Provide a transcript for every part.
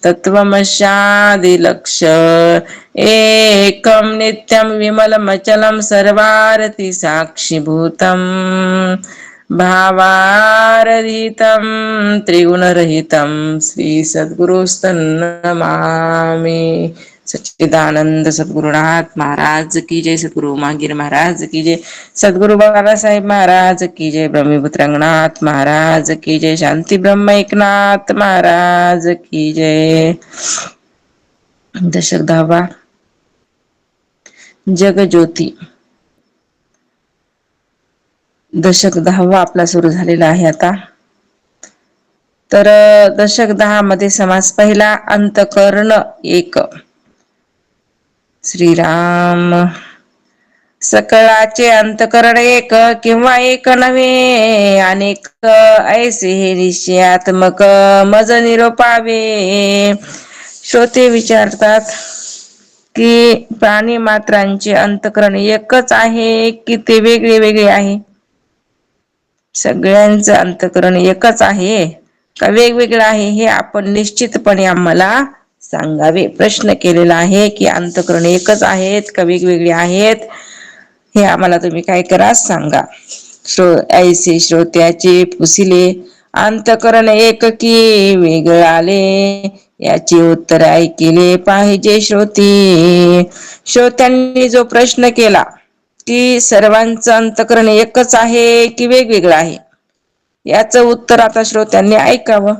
तत्त्वमस्यादिलक्ष एकं नित्यं विमलमचलं सर्वारति साक्षिभूतम् भावारहितं त्रिगुणरहितं श्री सद्गुरुस्तन्नमामि। सच्चिदानंद सद्गुरुनाथ महाराज की जय, सद्गुरु मांगीर महाराज की जय, सद्गुरु बाळासाहेब महाराज की जय, ब्रह्मपुत्र रंगनाथ महाराज की जय, शांती ब्रह्म एकनाथ महाराज की जय। दशक 10 जगज्योती, दशक 10 आपला सुरू झालेला आहे आता. तर दशक 10 मध्ये समास पहिला, अंतकर्ण एक. श्रीराम सकळाचे अंतकरण एक किंवा एक नव्हे अनेक ऐसे हे निश्चयात्मक मज निरोपावे. श्रोते विचारतात की प्राणी मात्रांचे अंतकरण एकच आहे की ते वेगळे वेगळे आहे. सगळ्यांचं अंतकरण एकच आहे का वेगवेगळं आहे हे आपण निश्चितपणे आम्हाला सांगावे. प्रश्न केलेला आहे की अंतकरण एकच आहेत का वेगवेगळे आहेत हे आम्हाला तुम्ही काय करा सांगा. ऐसे श्रोत्याचे पुसिले अंतकरण एक की वेगळाले याचे उत्तर ऐकिले पाहिजे श्रोती. श्रोत्यांनी जो प्रश्न केला की सर्वांचं अंतकरण एकच आहे की वेगवेगळं आहे याचं उत्तर आता श्रोत्यांनी ऐकावं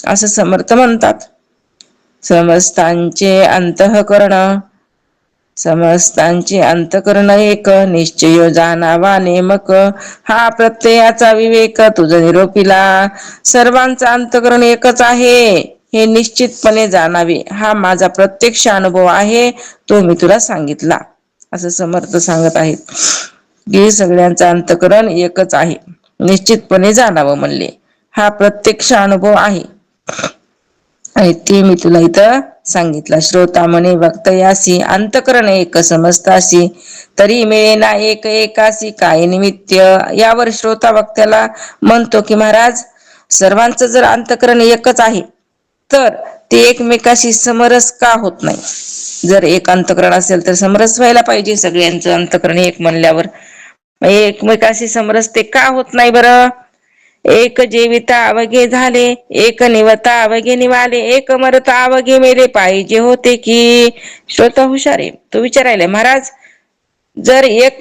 असं समर्थ म्हणतात. समस्तांचे अंतकरण एक निश्चय जाणावा नेमक हा प्रत्ययाचा विवेक तुझ निरोपिला. सर्वांचा अंतकरण एकच आहे हे निश्चितपणे जाणावे हा माझा प्रत्यक्ष अनुभव आहे तो मी तुला सांगितला असं समर्थ सांगत आहेत की सगळ्यांचं अंतकरण एकच आहे निश्चितपणे जाणावं म्हणले हा प्रत्यक्ष अनुभव आहे आणि ते मी तुला इथं सांगितलं. श्रोता म्हणे वक्तयासी अंतकरण एक समजतासी तरी मिळेना एक एकासी काय निमित्त. यावर श्रोता वक्त्याला म्हणतो की महाराज सर्वांचं जर अंतकरण एकच आहे तर ते एकमेकाशी समरस का होत नाही. जर एक अंतकरण असेल तर समरस व्हायला पाहिजे. सगळ्यांचं अंतकरण एक म्हणल्यावर एकमेकाशी समरस ते का होत नाही बरं. एक जेविता अवघे झाले एक निवता अवघे निवाले एक मरता अवघे मेले पाहिजे होते की. श्रोता हुशार आहे तो विचारायला महाराज जर एक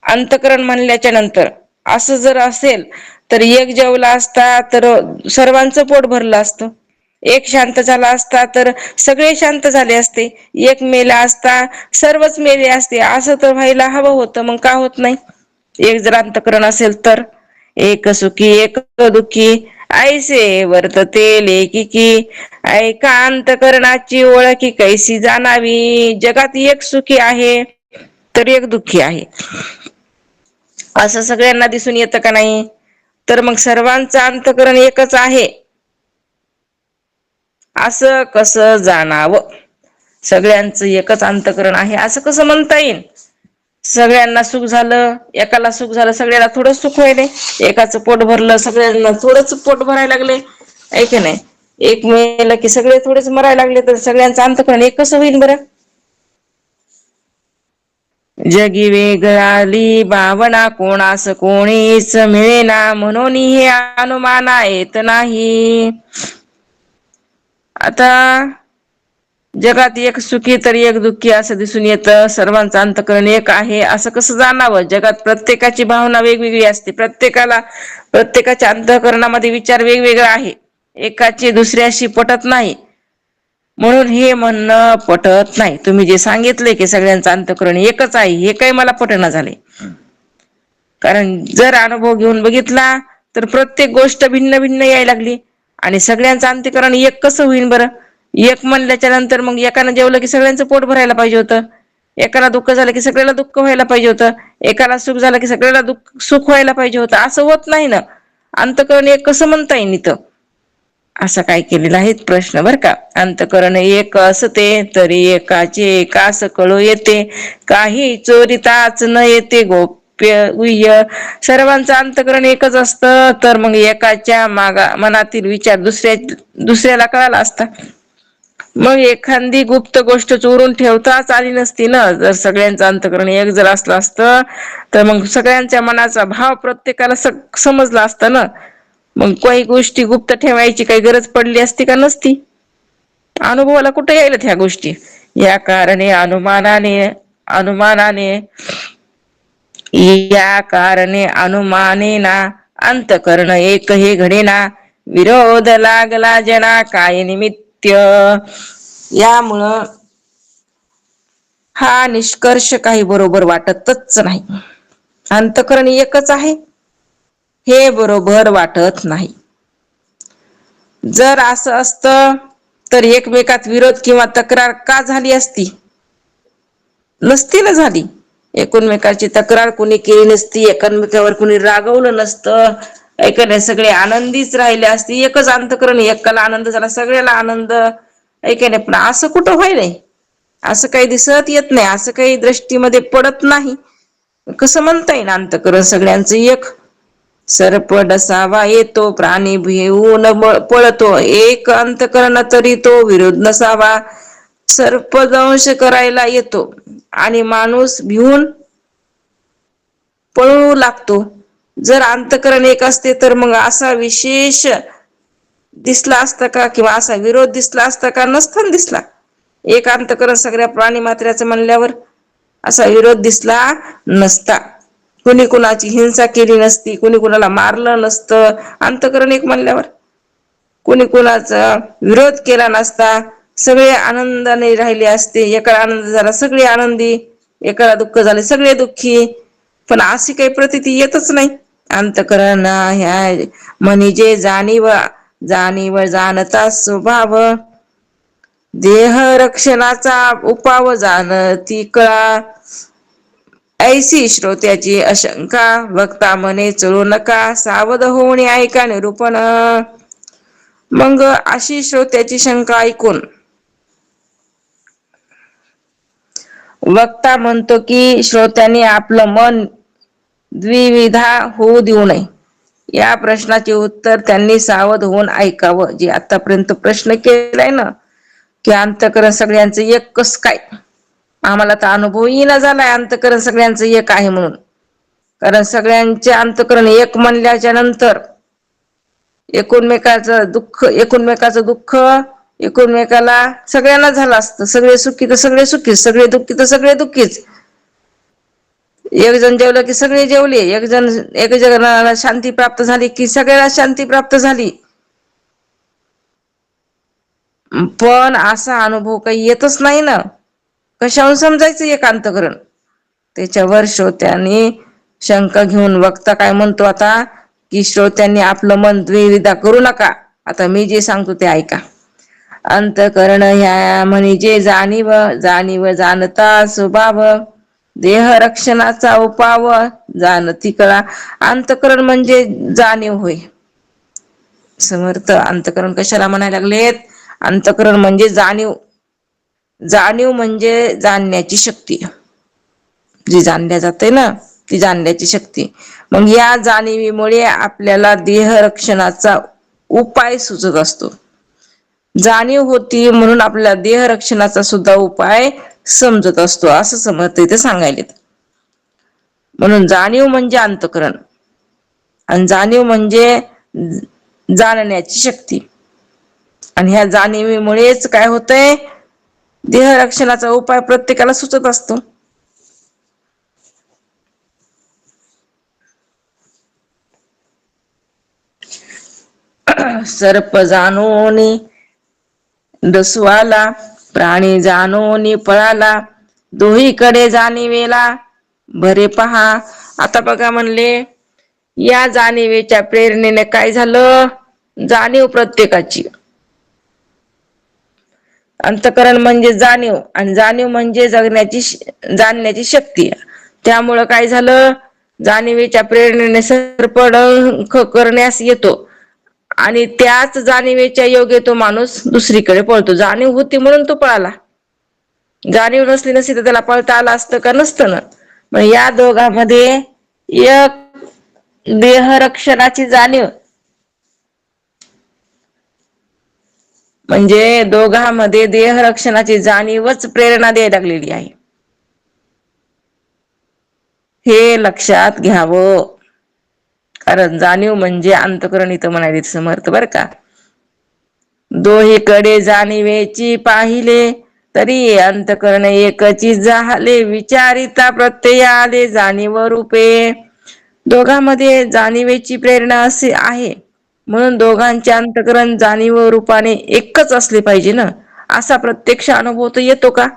अंतकरण म्हणल्याच्या नंतर असं जर असेल तर एक जेवला असता तर सर्वांचं पोट भरलं असतं. एक शांत झाला असता तर सगळे शांत झाले असते. एक मेला असता सर्वच मेले असते. असं तर व्हायला हवं होतं मग का होत नाही. एक जर अंतकरण असेल तर एक सुखी एक दुःखी ऐसे वर्तते लेखिकी ऐका अंतकरणाची ओळखी कैसी जाणावी. जगात एक सुखी आहे तर एक दुःखी आहे असं सगळ्यांना दिसून येतं का नाही. तर मग सर्वांचं अंतकरण एकच आहे असं कसं जाणावं. सगळ्यांचं एकच अंतकरण आहे असं कसं म्हणता येईल. सगळ्यांना सुख झालं एकाला सुख झालं सगळ्याला थोडंच सुख व्हायले. एकाचं पोट भरलं सगळ्यांना थोडंच पोट भरायला लागले आहे की नाही. एक मेलं की सगळे थोडेच मरायला लागले तर सगळ्यांचं अंतकरण एक कसं होईल बरं. जगी वेगळाली भावना कोणास कोणीच मिळेना म्हणून हे अनुमाना येत नाही. आता जगात एक सुखी तर एक दुःखी असं दिसून येतं. सर्वांचं अंतकरण एक आहे असं कसं जाणावं. जगात प्रत्येकाची भावना वेगवेगळी असते. प्रत्येकाच्या अंतकरणामध्ये विचार वेगवेगळा आहे. एकाची दुसऱ्याशी पटत नाही म्हणून हे म्हणणं पटत नाही. तुम्ही जे सांगितले की सगळ्यांचं अंतकरण एकच आहे हे काही मला पटना झाले. कारण जर अनुभव घेऊन बघितला तर प्रत्येक गोष्ट भिन्न भिन्न यायला लागली आणि सगळ्यांचं अंतकरण एक कसं होईल बरं. एक म्हणल्याच्या नंतर मग एकानं जेवलं की सगळ्यांचं पोट भरायला पाहिजे होतं. एकाला दुःख झालं की सगळ्याला दुःख व्हायला पाहिजे होतं. एकाला सुख झालं की सगळ्याला सुख व्हायला पाहिजे होतं. असं होत नाही ना. अंतकरण एक कसं म्हणता येईल इथं. असं काय केलेलं आहे प्रश्न बर का. अंतकरण एक असते तरी एकाचे एकास कळू येते काही चोरीताच न येते सर्वांचं अंतकरण एकच असतं, तर मग एकाच्या मनातील विचार दुसऱ्याला कळाला असता. मग एखादी गुप्त गोष्ट चोरून ठेवताच आली नसती ना. जर सगळ्यांचं अंतकरण एक जर असलं असतं तर मग सगळ्यांच्या मनाचा भाव प्रत्येकाला समजला असता ना. मग काही गोष्टी गुप्त ठेवायची काही गरज पडली असती का? नसती. अनुभवाला कुठे यायला ह्या गोष्टी. या कारणे अनुमाने ना अंतकरण एक हे घडेना. विरोध लागला जना काय निमित्त. यामुळं हा निष्कर्ष काही बरोबर वाटतच नाही. अंतकरण एकच आहे हे बरोबर वाटत नाही. जर असं असतं तर एकमेकात विरोध किंवा तक्रार का झाली असती? नसती ना झाली. एकमेकाची तक्रार कुणी केली नसती, एकमेकावर कुणी रागवलं नसतं, एखाद्या सगळे आनंदीच राहिले असते. एकच अंतकरण, एकाला आनंद झाला सगळ्याला आनंद. ऐकायला पण असं कुठं व्हायलंय? असं काही दिसत येत नाही, असं काही दृष्टीमध्ये पडत नाही. कसं म्हणता येईल अंतकरण सगळ्यांचं एक? सर्प डसावा येतो प्राणी भिवून पळतो, एक अंतकरण तरी तो विरोध नसावा. सर्प दंश करायला येतो आणि माणूस भिवून पळू लागतो. जर अंतकरण एक असते तर मग असा विशेष दिसला असता का? किंवा असा विरोध दिसला असता का? नसता ना दिसला. एक अंतकरण सगळ्या प्राणी मात्र्याचं म्हणल्यावर असा विरोध दिसला नसता. कुणी कुणाची हिंसा केली नसती, कुणी कुणाला मारलं नसतं अंतकरण एक म्हणल्यावर. कुणी कुणाचा विरोध केला नसता, सगळे आनंदाने राहिले असते. एकाला आनंद झाला सगळे आनंदी, एकाला दुःख झाले सगळे दुःखी. पण अशी काही प्रतीती येतच नाही. अंतकरण ह्या म्हणजे जाणीव जाणता स्वभाव, देह रक्षणाचा उपाव जाणती कळा. ऐसी श्रोत्याची आशंका वक्ता मने चळू नका, सावध होऊन ऐका निरूपण. मग अशी श्रोत्याची शंका ऐकून वक्ता म्हणतो की श्रोत्याने आपलं मन द्विविधा होऊ देऊ नये. या प्रश्नाचे उत्तर त्यांनी सावध होऊन ऐकावं. जे आतापर्यंत प्रश्न केलाय ना की अंतकरण सगळ्यांचं एक कस काय, आम्हाला तर अनुभव येईना झालाय अंतकरण सगळ्यांचं एक आहे म्हणून. कारण सगळ्यांचे अंतकरण एक म्हणल्याच्या नंतर एकमेकाचं दुःख एकमेकाला सगळ्यांना झालं असतं. सगळे सुखी तर सगळे सुखी, सगळे दुःखी तर सगळे दुःखीच. एक जण जेवलं की सगळे जेवले, एक जणाला शांती प्राप्त झाली की सगळ्याला शांती प्राप्त झाली. पण असा अनुभव काही येतच नाही ना. कशाहून समजायचं एक अंतकरण? त्याच्यावर श्रोत्यांनी शंका घेऊन वक्ता काय म्हणतो आता की श्रोत्यांनी आपलं मन द्विविधा करू नका. आता मी जे सांगतो ते ऐका. अंतकरण ह्या म्हणजे जाणीव जाणता स्वभाव, देह रक्षणाचा उपाव जाणती कळा. अंतकरण म्हणजे जाणीव होय. समर्थ अंतकरण कशाला म्हणायला लागलेत? अंतकरण म्हणजे जाणीव म्हणजे जाणण्याची शक्ती. जी जाणल्या जाते ना ती जाणण्याची शक्ती. मग या जाणीवीमुळे आपल्याला देह रक्षणाचा उपाय सुचत असतो. जाणीव होती म्हणून आपल्याला देह रक्षणाचा सुद्धा उपाय समजत असतो, असं समजत इथे सांगायलेत. म्हणून जाणीव म्हणजे अंतकरण, आणि जाणीव म्हणजे जाणण्याची शक्ती. आणि ह्या जाणीवीमुळेच काय होतंय? देह रक्षणाचा उपाय प्रत्येकाला सुचत असतो. सर्प जाणून डसवाला, प्राणी जाणून पळाला, दोहीकडे जाणीवेला बरे पहा. आता बघा म्हणले, या जाणीवेच्या प्रेरणेने काय झालं? जाणीव प्रत्येकाची. अंतकरण म्हणजे जाणीव, आणि जाणीव म्हणजे जाणण्याची शक्ती. त्यामुळं काय झालं? जाणीवेच्या प्रेरणेने सर्प डंख करण्यास येतो आणि त्याच जाणीवेच्या योगे तो माणूस दुसरीकडे पळतो. जाणीव होती म्हणून तो पळाला. जाणीव नसली तर त्याला पळता आलं असतं का? नसतं ना. मग या दोघांमध्ये एक देहरक्षणाची जाणीव, म्हणजे दोघांमध्ये देहरक्षणाची जाणीवच प्रेरणा द्यायला लागलेली आहे. हे लक्षात घ्यावं. कारण जाणीव म्हणजे अंतःकरण इथं म्हणाले समर्थ बर का. दोहीकडे जाणिवेची पाहिले, तरी अंतःकरण एकची झाले. विचारिता प्रत्यय आले जाणीव रूपे. दोघांमध्ये जाणिवेची प्रेरणा असे आहे, म्हणून दोघांचे अंतःकरण जाणीव रूपाने एकच असले पाहिजे ना. असा प्रत्यक्ष अनुभव तर येतो का?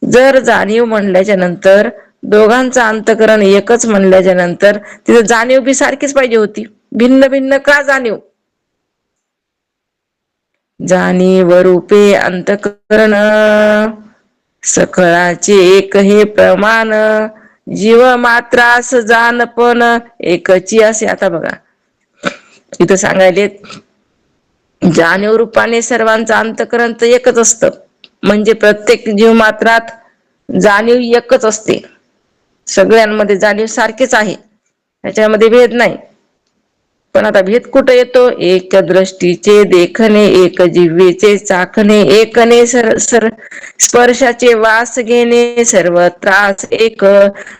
जर जाणीव म्हणल्याच्या नंतर दोघांचं अंतःकरण एकच म्हणल्याच्या नंतर तिथं जाणीव बी सारखीच पाहिजे होती. भिन्न भिन्न का जाणीव? जाणीव रूपे अंतःकरण, सकळाचे एक हे प्रमाण. जीव मात्रास जाणपण एकची असे. आता बघा इथं सांगायले, जाणीव रूपाने सर्वांचं अंतःकरण तर एकच असतं, म्हणजे प्रत्येक जीव मात्रात जाणीव एकच असते. सगळ्यांमध्ये जाणीव सारखीच आहे, त्याच्यामध्ये भेद नाही. पण आता भेद कुठं येतो? एक दृष्टीचे देखणे, एक जिव्हेचे चाखणे, एकने स्पर्शाचे वास घेणे, सर्व त्रास एक.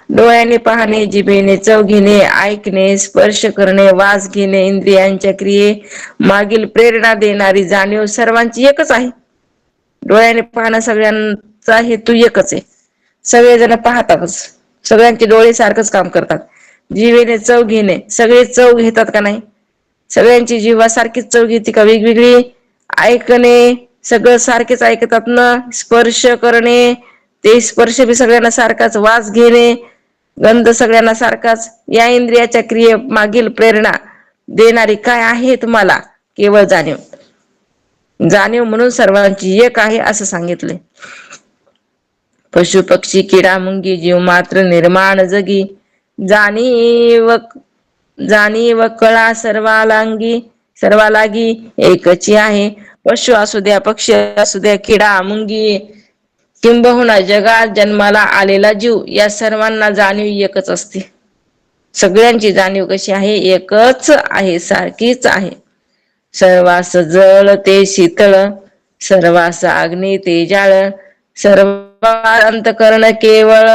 डोळ्याने पाहणे, जिभेने चव घेणे, ऐकणे, स्पर्श करणे, वास घेणे, इंद्रियांच्या क्रिये मागील प्रेरणा देणारी जाणीव सर्वांची एकच आहे. डोळ्याने पाहणं सगळ्यांचा हेतू एकच आहे. सगळेजण पाहतातच, सगळ्यांचे डोळे सारखंच काम करतात. जिभेने चव घेणे, सगळे चव घेतात का नाही? सगळ्यांची जिव्हा सारखीच चव घेते का वेगवेगळी? ऐकणे, सगळं सारखेच ऐकतात ना. स्पर्श करणे, ते स्पर्श बी सगळ्यांना सारखाच. वास घेणे, गंध सगळ्यांना सारखाच. या इंद्रियाच्या क्रिये मागील प्रेरणा देणारी काय आहे तुम्हाला? केवळ जाणीव. जाणीव म्हणून सर्वांची एक आहे असं सांगितले. पशु पक्षी किडा मुंगी जीव मात्र निर्माण जगी, जाणीव कळा सर्वालागी एकची आहे. पशु असू द्या, पक्षी असू द्या, किडा मुंगी, किंबहुना जगात जन्माला आलेला जीव, या सर्वांना जाणीव एकच असते. सगळ्यांची जाणीव कशी आहे? एकच आहे, सारखीच आहे. सर्वास जळ ते शीतळ, सर्वास अग्नी ते जाळ, सर्व अंतःकरण केवळ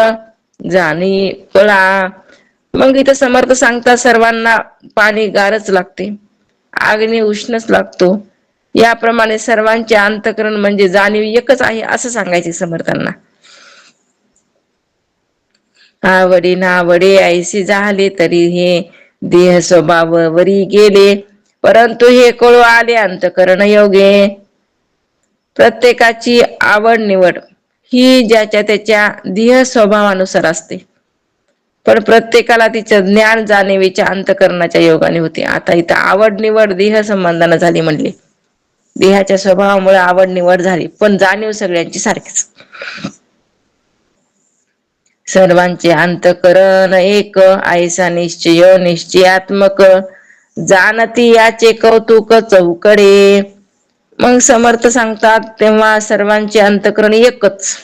जाणीवळा. मग इथं समर्थ सांगतात, सर्वांना पाणी गारच लागते, अग्नी उष्णच लागतो. याप्रमाणे सर्वांचे अंतःकरण म्हणजे जाणीव एकच आहे असं सांगायचे समर्थांना. आवडी नावडे ऐसे झाले, तरी हे देह स्वभाव वरी गेले, परंतु हे कळू आले अंतःकरण योगे. प्रत्येकाची आवड निवड ही ज्याच्या त्याच्या देह स्वभावानुसार असते, पण प्रत्येकाला तिचं ज्ञान जाणीवेच्या अंतःकरणाच्या योगाने होते. आता इथं आवड निवड देह संबंधाने झाली म्हणले, देहाच्या स्वभावामुळे आवड निवड झाली, पण जाणीव सगळ्यांची सारखीच. सर्वांचे अंतःकरण एक, ऐसा निश्चय निश्चयात्मक, जाणती याचे कौतुक चौकडे. मग समर्थ सांगतात, तेव्हा सर्वांचे अंतःकरण एकच,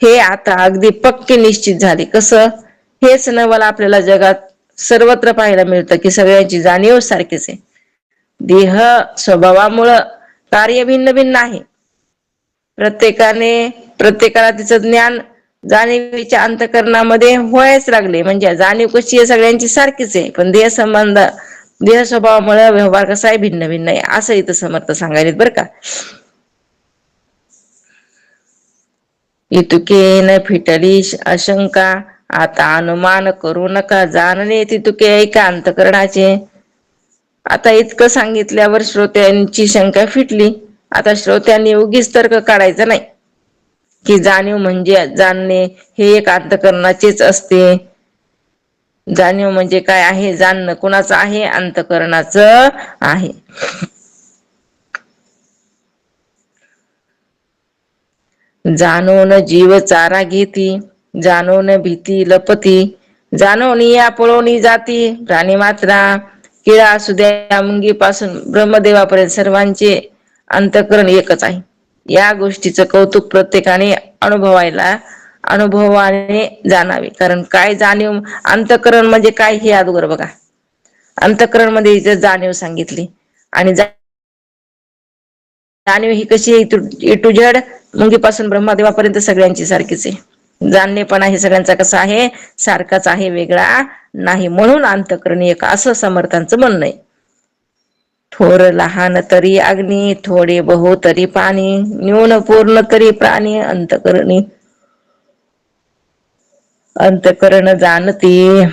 हे आता अगदी पक्के निश्चित झाले. कसं? हेच नवल आपल्याला जगात सर्वत्र पाहायला मिळतं की सगळ्यांची जाणीव सारखीच आहे. देह स्वभावामुळं कार्य भिन्न भिन्न आहे. प्रत्येकाला तिचं ज्ञान जाणीवेच्या अंतःकरणामध्ये व्हायच लागले. म्हणजे जाणीव कशी आहे? सगळ्यांची सारखीच आहे, पण देह स्वभावामुळे व्यवहार कसा आहे? भिन्न भिन्न आहे, असं इथं समर्थ सांगायलेत बरं का. इतुके न फिटली आशंका, आता अनुमान करू नका, जाणणे तितुके ऐका अंतःकरणाचे. आता इतकं सांगितल्यावर श्रोत्यांची शंका फिटली. आता श्रोत्यांनी उगीच तर्क काढायचा नाही की जाणीव म्हणजे जाणणे हे एक अंतःकरणाचेच असते. जाणीव म्हणजे काय आहे? जाणणं कुणाचं आहे? अंतःकरणाचं आहे. जाणून जीव चारा घेती, जाणून भीती लपती, जाणून या पळवणी जाती प्राणी मात्रा. किळा असू द्या, मुंगीपासून ब्रह्मदेवापर्यंत सर्वांचे अंतःकरण एकच आहे. या गोष्टीचं कौतुक प्रत्येकाने अनुभवायला अनुभवाने जाणावे. कारण काय जाणीव, अंतःकरण म्हणजे काय हे अगोदर बघा. अंतःकरण मध्ये जाणीव सांगितली, आणि जाणीव ही कशी आहे, ए टू झेड मुंगीपासून ब्रह्मदेवापर्यंत सगळ्यांची सारखीच आहे. जाणणेपणा हे सगळ्यांचा कसा आहे, सारखाच आहे, वेगळा नाही. म्हणून अंतःकरण एक, असं समर्थांचं म्हणणं आहे. थोर लहान तरी अग्नी, थोडे बहु तरी पाणी, न्यून पूर्ण तरी प्राणी, अंतःकरणी अंतःकरण जाणती.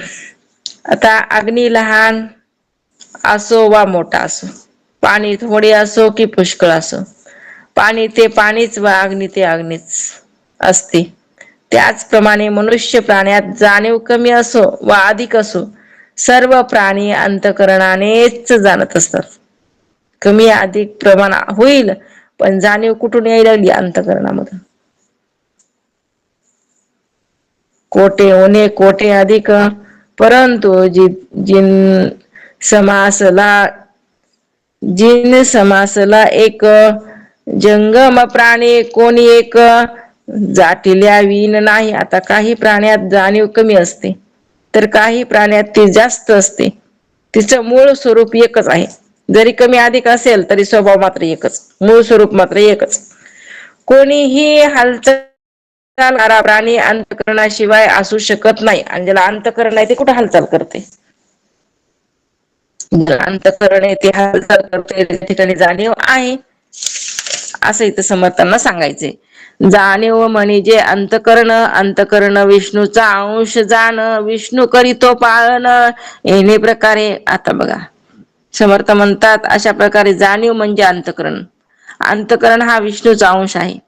आता अग्नी लहान असो वा मोठा असो, पाणी थोडे असो की पुष्कळ असो, पाणी ते पाणीच व अग्नी ते अग्नीच असते. त्याचप्रमाणे मनुष्य प्राण्यात जाणीव कमी असो वा अधिक असो, सर्व प्राणी अंतःकरणानेच जाणत असतात. कमी अधिक प्रमाण होईल, पण जाणीव कुठून यायला लागली, अंतःकरणामधून. कोठे उणे कोठे अधिक, परंतु जिन समासला जिन समासला एक, जंगम प्राणी कोणी एक, जाटिल्या विण नाही. आता काही प्राण्यात जाणीव कमी असते, तर काही प्राण्यात ती जास्त असते. तिचं मूळ स्वरूप एकच आहे. जरी कमी अधिक असेल तरी स्वभाव मात्र एकच, मूळ स्वरूप मात्र एकच. कोणीही हालचाल प्राणी अंतःकरणाशिवाय असू शकत नाही. आणि ज्याला अंतःकरण आहे ते कुठे हालचाल करते. अंतःकरण आहे ते हालचाल करते, त्या ठिकाणी जाणीव आहे, असं इथं समर्थांना सांगायचंय. जाणीव म्हणजे अंतःकरण, अंतःकरण विष्णूचा अंश जाण, विष्णू करीतो पाळन, येणे प्रकारे. आता बघा, समर्थ म्हणतात अशा प्रकारे जाणीव म्हणजे अंतःकरण. अंतःकरण हा विष्णूचा अंश आहे.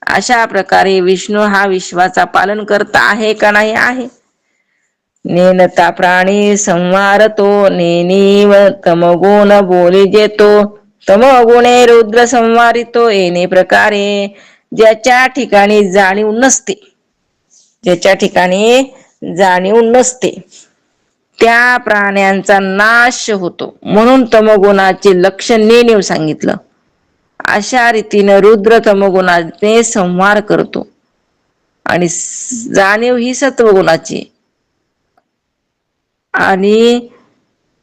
अशा प्रकारे विष्णू हा विश्वाचा पालन करता आहे का नाही, आहे. नेनता प्राणी संवारतो, नेनीव तमगुण बोली जेतो, तमगुणे रुद्र संवारितो, येणे प्रकारे. ज्याच्या ठिकाणी जाणीव नसते, ज्याच्या ठिकाणी जाणीव नसते, त्या प्राण्यांचा नाश होतो. म्हणून तमगुणाचे लक्षण नेणीव सांगितलं. अशा रीतीने रुद्र तमगुणाने संहार करतो, आणि जाणीव ही सत्वगुणाची. आणि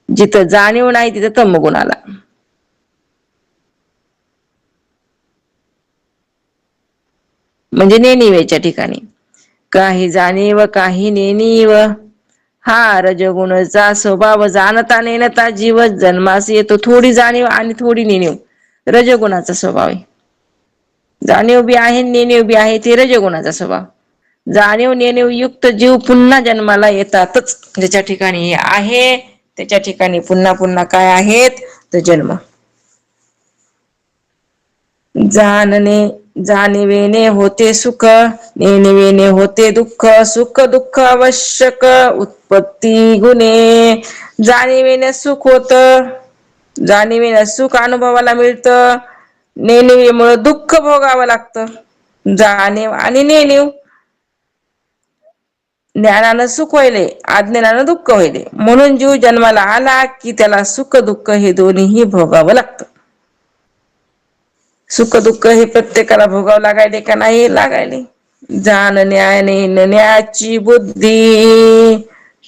जिथं जाणीव नाही तिथं तमगुण आला. म्हणजे नेणिवेच्या ठिकाणी काही जाणीव काही नेणीव, हा रजगुणाचा स्वभाव. जाणता नेणता जीव जन्मास येतो. थोडी जाणीव आणि थोडी नेणीव रजगुणाचा स्वभाव आहे. जाणीव बी आहे, नेणीव बी आहे, ते रजगुणाचा स्वभाव. जाणीव नेणीव युक्त जीव पुन्हा जन्माला येतातच. ज्याच्या ठिकाणी हे आहे त्याच्या ठिकाणी पुन्हा पुन्हा काय आहेत, तर जन्म. जाणणे जाणिवेने होते सुख, नेणिवेने होते दुःख. सुख दुःख आवश्यक उत्पत्ती गुणे. जाणिवेने सुख होत, जाणिवेने सुख अनुभवाला मिळतं, नेणिवेमुळे दुःख भोगावं लागतं. जाणीव आणि नेणीव, ज्ञानानं सुख व्हायले, अज्ञानानं दुःख व्हायले. म्हणून जीव जन्माला आला की त्याला सुख दुःख हे दोन्हीही भोगावं लागतं. सुख दुःख हे प्रत्येकाला भोगावं लागायले का नाही, लागायले. जाणण्याने नेण्याची बुद्धी,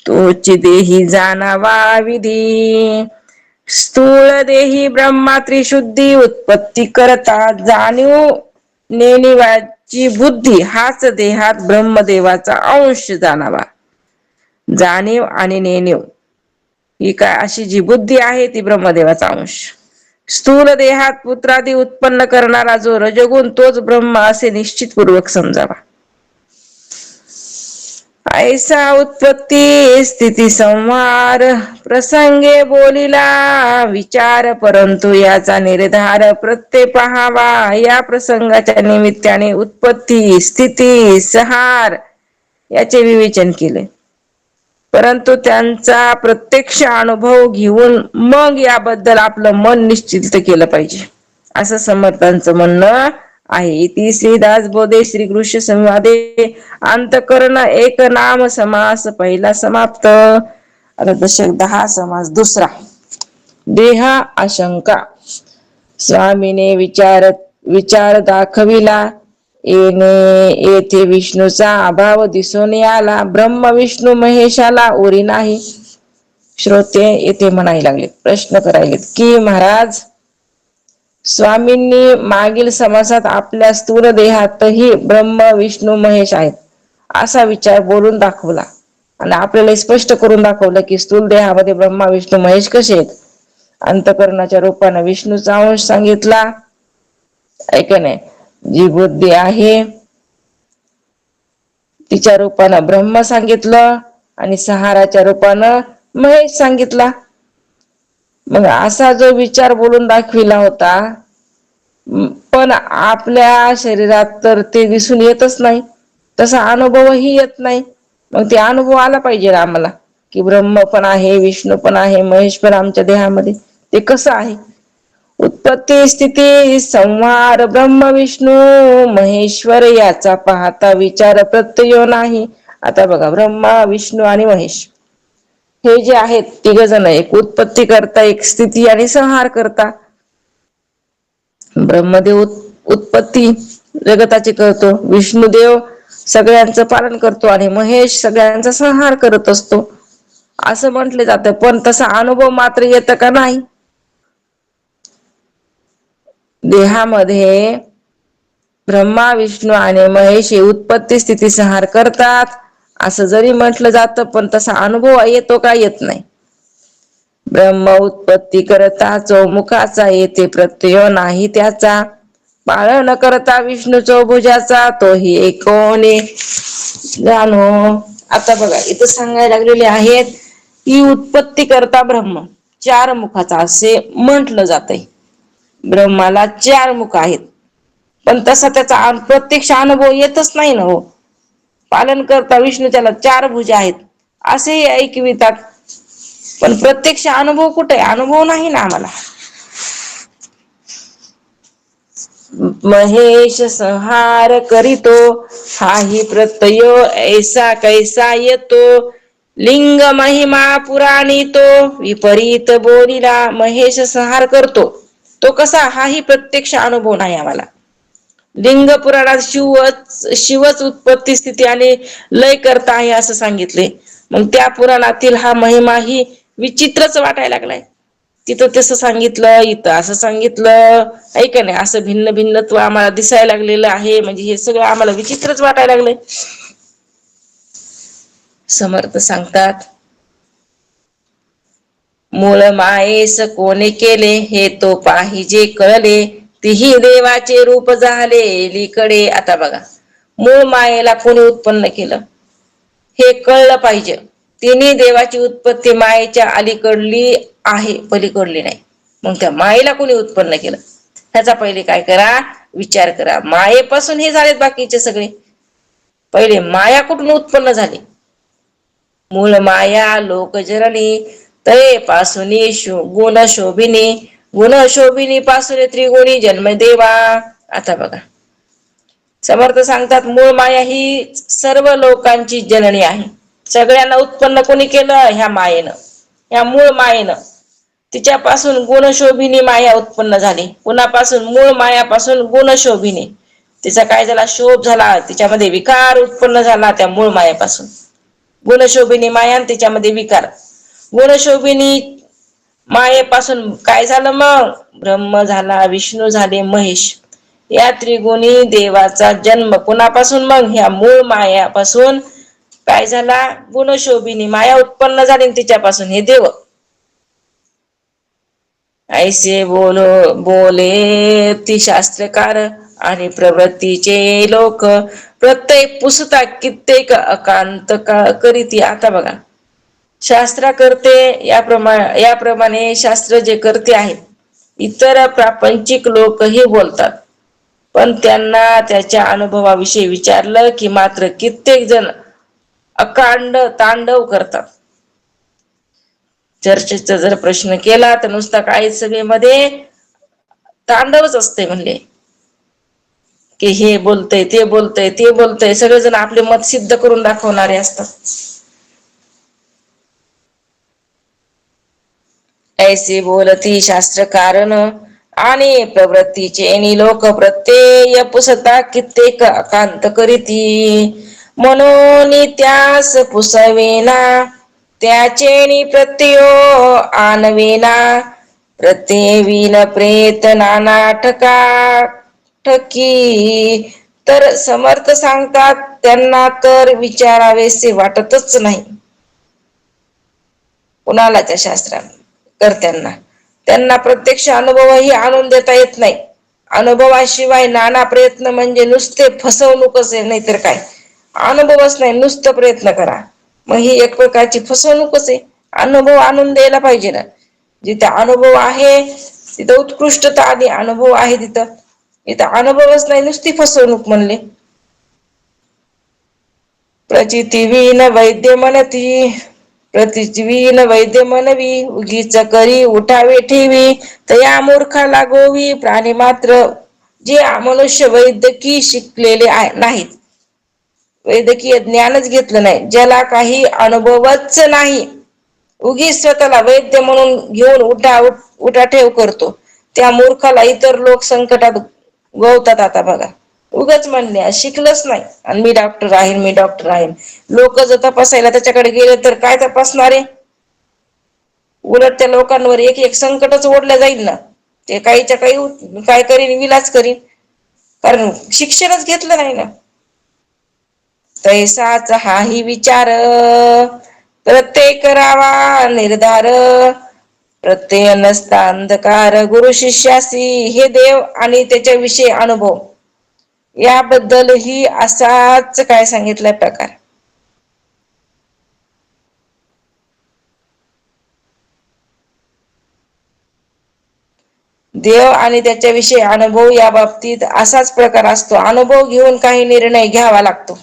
तोची देही जाणावा विधी. स्थूळ देही ब्रह्मा त्रिशुद्धी, उत्पत्ती करता जाणीव नेणिवाची बुद्धी. हाच देहात ब्रह्मदेवाचा अंश जाणावा. जाणीव आणि नेणीव ही काय, अशी जी बुद्धी आहे ती ब्रह्मदेवाचा अंश. स्थूल देहात पुत्रादी उत्पन्न करणारा जो रजगुण, तोच ब्रह्म असे निश्चितपूर्वक समजावा. ऐसा उत्पत्ती स्थिती संहार, प्रसंगे बोलिला विचार. परंतु याचा निर्धार प्रत्यय पहावा. या प्रसंगाच्या निमित्ताने उत्पत्ती स्थिती संहार याचे विवेचन केले, परंतु त्यांचा प्रत्यक्ष अनुभव घेऊन मग याबद्दल आपलं मन निश्चित केलं पाहिजे, असं समर्थांचं म्हणणं आहे. इति श्रीदास बोधे श्री कृष्ण संवादे अंतकरण एक नाम समास पहिला समाप्त. आता दशक 10 समास दुसरा. देह आशंका. स्वामीने विचार दाखविला, येथे विष्णूचा अभाव दिसून आला, ब्रह्म विष्णू महेशाला उरी नाही. श्रोते येथे म्हणायला लागले, प्रश्न करायलेत की महाराज, स्वामींनी मागील समासात आपल्या स्थूल देहातही ब्रह्म विष्णू महेश आहेत असा विचार बोलून दाखवला आणि आपल्याला स्पष्ट करून दाखवलं की स्थूल देहामध्ये ब्रह्मा विष्णू महेश कसे आहेत. अंतकरणाच्या रूपाने विष्णूचा अंश सांगितला, ऐक नाही, जी बुद्धी आहे तिच्या रूपानं ब्रह्म सांगितलं आणि सहाराच्या रूपानं महेश सांगितला. मग असा जो विचार बोलून दाखविला होता, पण आपल्या शरीरात तर ते दिसून येतच नाही, तसा अनुभवही येत नाही. मग ते अनुभव आला पाहिजे आम्हाला की ब्रह्म पण आहे, विष्णू पण आहे, महेश पण आमच्या देहामध्ये. ते कसं आहे? उत्पत्ती स्थिती संहार ब्रह्म विष्णू महेश्वर याचा पाहता विचार प्रत्यय नाही. आता बघा, ब्रह्मा विष्णू आणि महेश हे जे आहेत तिघ जण, एक उत्पत्ती करता, एक स्थिती आणि संहार करता. ब्रह्मदेव उत्पत्ती जगताची करतो, विष्णुदेव सगळ्यांचं पालन करतो आणि महेश सगळ्यांचा संहार करत असतो असं म्हटले जातं. पण तसा अनुभव मात्र येतं का? नाही. देहामध्ये ब्रह्मा विष्णू आणि महेश हे उत्पत्ती स्थिती संहार करतात असं जरी म्हटलं जातं, पण तसा अनुभव येतो का? येत नाही. ब्रह्म उत्पत्ती करता चौमुखाचा येथे प्रत्यय नाही त्याचा, पाळन करता विष्णू चौभुजाचा तोही एकोने जाणो. आता बघा, इथं सांगायला लागलेले आहेत की उत्पत्ती करता ब्रह्म चार मुखाचा असे म्हटलं जातंय. ब्रह्माला चार मुख आहेत, पण तसा त्याचा प्रत्यक्ष अनुभव येतच नाही ना हो. पालन करता विष्णू त्याला चार भुजा आहेत असेही ऐकवितात, पण प्रत्यक्ष अनुभव कुठे? अनुभव नाही ना आम्हाला. महेश संहार करीतो हाही प्रत्यय ऐसा कैसा येतो, लिंग महिमा पुराणी तो विपरीत बोलिला. महेश संहार करतो तो कसा? हाही प्रत्यक्ष अनुभव नाही आम्हाला. लिंग पुराणात शिवच उत्पत्ती स्थिती आणि लय करता आहे असं सांगितले. मग त्या पुराणातील हा महिमा ही विचित्रच वाटायला लागलाय. तिथं तसं सांगितलं, इथं असं सांगितलं, ऐक नाही, असं भिन्न भिन्नत्व आम्हाला दिसायला लागलेलं आहे. म्हणजे हे सगळं आम्हाला विचित्रच वाटायला लागलंय. समर्थ सांगतात, मूळ मायेस कोणी केले हे तो पाहिजे कळले, तिही देवाचे रूप झाले लीकडे. आता बघा, मूळ मायेला कोणी उत्पन्न केलं हे कळलं पाहिजे. तिने देवाची उत्पत्ती मायेच्या अलीकडली आहे, पलीकडली नाही. मग त्या मायेला कोणी उत्पन्न केलं ह्याचा पहिले काय करा? विचार करा. मायेपासून हे झालेत बाकीचे सगळे. पहिले माया कुठून उत्पन्न झाली? मूळ माया लोकजननी तये पासुनी गुण शोभिनी, गुण शोभिनी पासून त्रिगुणी जन्मदेवा. आता बघा, समर्थ सांगतात, मूळ माया ही सर्व लोकांची जननी आहे. सगळ्यांना उत्पन्न कोणी केलं? ह्या मायेनं, ह्या मूळ मायेनं. तिच्यापासून गुणशोभिनी माया उत्पन्न झाली. कुणापासून? मूळ मायापासून गुणशोभिनी. तिचा काय झाला? शोभ झाला, तिच्यामध्ये विकार उत्पन्न झाला त्या मूळ मायापासून. गुणशोभिनी माया, तिच्यामध्ये विकार. गुणशोभिनी मायेपासून काय झालं? मग ब्रह्म झाला, विष्णू झाले, महेश. या त्रिगुणी देवाचा जन्म कुणापासून? मग ह्या मूळ मायापासून. काय झाला? गुणशोभिनी माया उत्पन्न झाली, तिच्यापासून हे देव. ऐसे बोले ती शास्त्रकार आणि प्रवृत्तीचे लोक प्रत्यय पुसता कित्येक अकांत करीती. आता बघा, शास्त्र करते याप्रमाणे शास्त्र जे करते आहेत इतर प्रापंचिक लोकही बोलतात, पण त्यांना त्याच्या अनुभवाविषयी विचारलं की मात्र कित्येक जण अकांड तांडव करतात. चर्चेचा जर प्रश्न केला तर नुसता काही सभेमध्ये तांडवच असते. म्हणले की हे बोलतय, ते बोलतय, ते बोलतय, सगळेजण आपले मत सिद्ध करून दाखवणारे असतात. ऐसे बोलती शास्त्र कारण आणि प्रवृत्तीचे लोक प्रत्यय पुसता कित्येक कांत करीती म्हणून त्यास पुसवेना त्याचे प्रत्ययो आणवेना प्रत्यय विन प्रेत नानाटका ठकी तर समर्थ सांगतात त्यांना तर विचारावेसे वाटतच नाही. कुणाला त्या शास्त्रात कर्त्यांना त्यांना प्रत्यक्ष अनुभवही आणून देता येत नाही. अनुभवाशिवाय नाना प्रयत्न म्हणजे नुसते फसवणूकच आहे, नाहीतर काय. अनुभवच नाही, नुसतं प्रयत्न करा, मग ही एक प्रकारची फसवणूकच आहे. अनुभव आणून द्यायला पाहिजे ना. जिथे अनुभव आहे तिथं उत्कृष्टता आणि अनुभव आहे तिथं इथं अनुभवच नाही, नुसती फसवणूक म्हणले. प्रचिती विन वैद्य म्हणती प्रतिवीन वैद्य मनवी उगीच करी उठावे ठेवी तया मूर्खाला गोवी प्राणी मात्र जे मनुष्य वैद्यकीय शिकलेले नाहीत, वैद्यकीय ज्ञानच घेतलं नाही, ज्याला काही अनुभवच नाही, उगीच स्वतःला वैद्य म्हणून घेऊन उठाठेव करतो, त्या मूर्खाला इतर लोक संकटात गोवतात. आता बघा, उगाच म्हणणे शिकलच नाही आणि मी डॉक्टर आहे, मी डॉक्टर आहे. लोक जर तपासायला त्याच्याकडे गेले तर काय तपासणारे. उलट त्या लोकांवर एक एक संकटच ओढलं जाईल ना. ते काहीच्या काही काय करीन, विलाज करीन, कारण शिक्षणच घेतलं नाही ना. तैसाच हाही विचार प्रत्येक करावा निर्धार प्रत्यय नसता अंधकार गुरु शिष्यासी हे देव आणि त्याच्या विषयी अनुभव याबद्दल ही असाच काय सांगितलाय प्रकार. देव आणि त्याच्याविषयी अनुभव या बाबतीत असाच प्रकार असतो. अनुभव घेऊन काही निर्णय घ्यावा लागतो.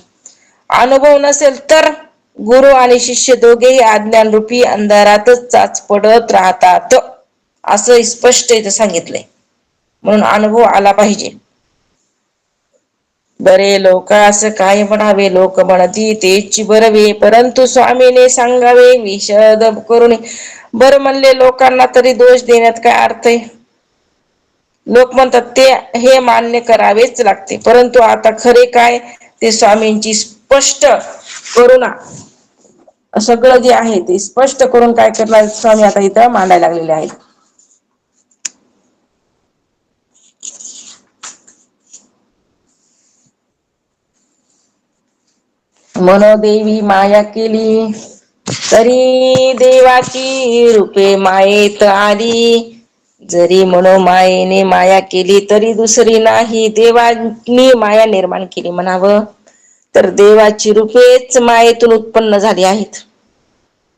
अनुभव नसेल तर गुरु आणि शिष्य दोघेही अज्ञान रूपी अंधारातच चाचपडत राहतात, असं स्पष्ट इथं सांगितलंय. म्हणून अनुभव आला पाहिजे. बरे लोक असं काय म्हणावे, लोक म्हणती तेची बरवे, परंतु स्वामीने सांगावे विशद करून. बरं म्हणले लोकांना तरी दोष देण्यात काय अर्थ आहे. लोक म्हणतात ते हे मान्य करावेच लागते, परंतु आता खरे काय ते स्वामींची स्पष्ट करुणा सगळं जे आहे ते स्पष्ट करून काय करणार स्वामी आता इथं मांडायला लागलेले आहेत. मनोदेवी माया केली तरी देवाची रूपे मायेत आली, जरी मनोमायेने माया केली तरी दुसरी नाही, देवानी माया निर्माण केली म्हणावं तर देवाची रूपेच मायेतून उत्पन्न झाली आहेत.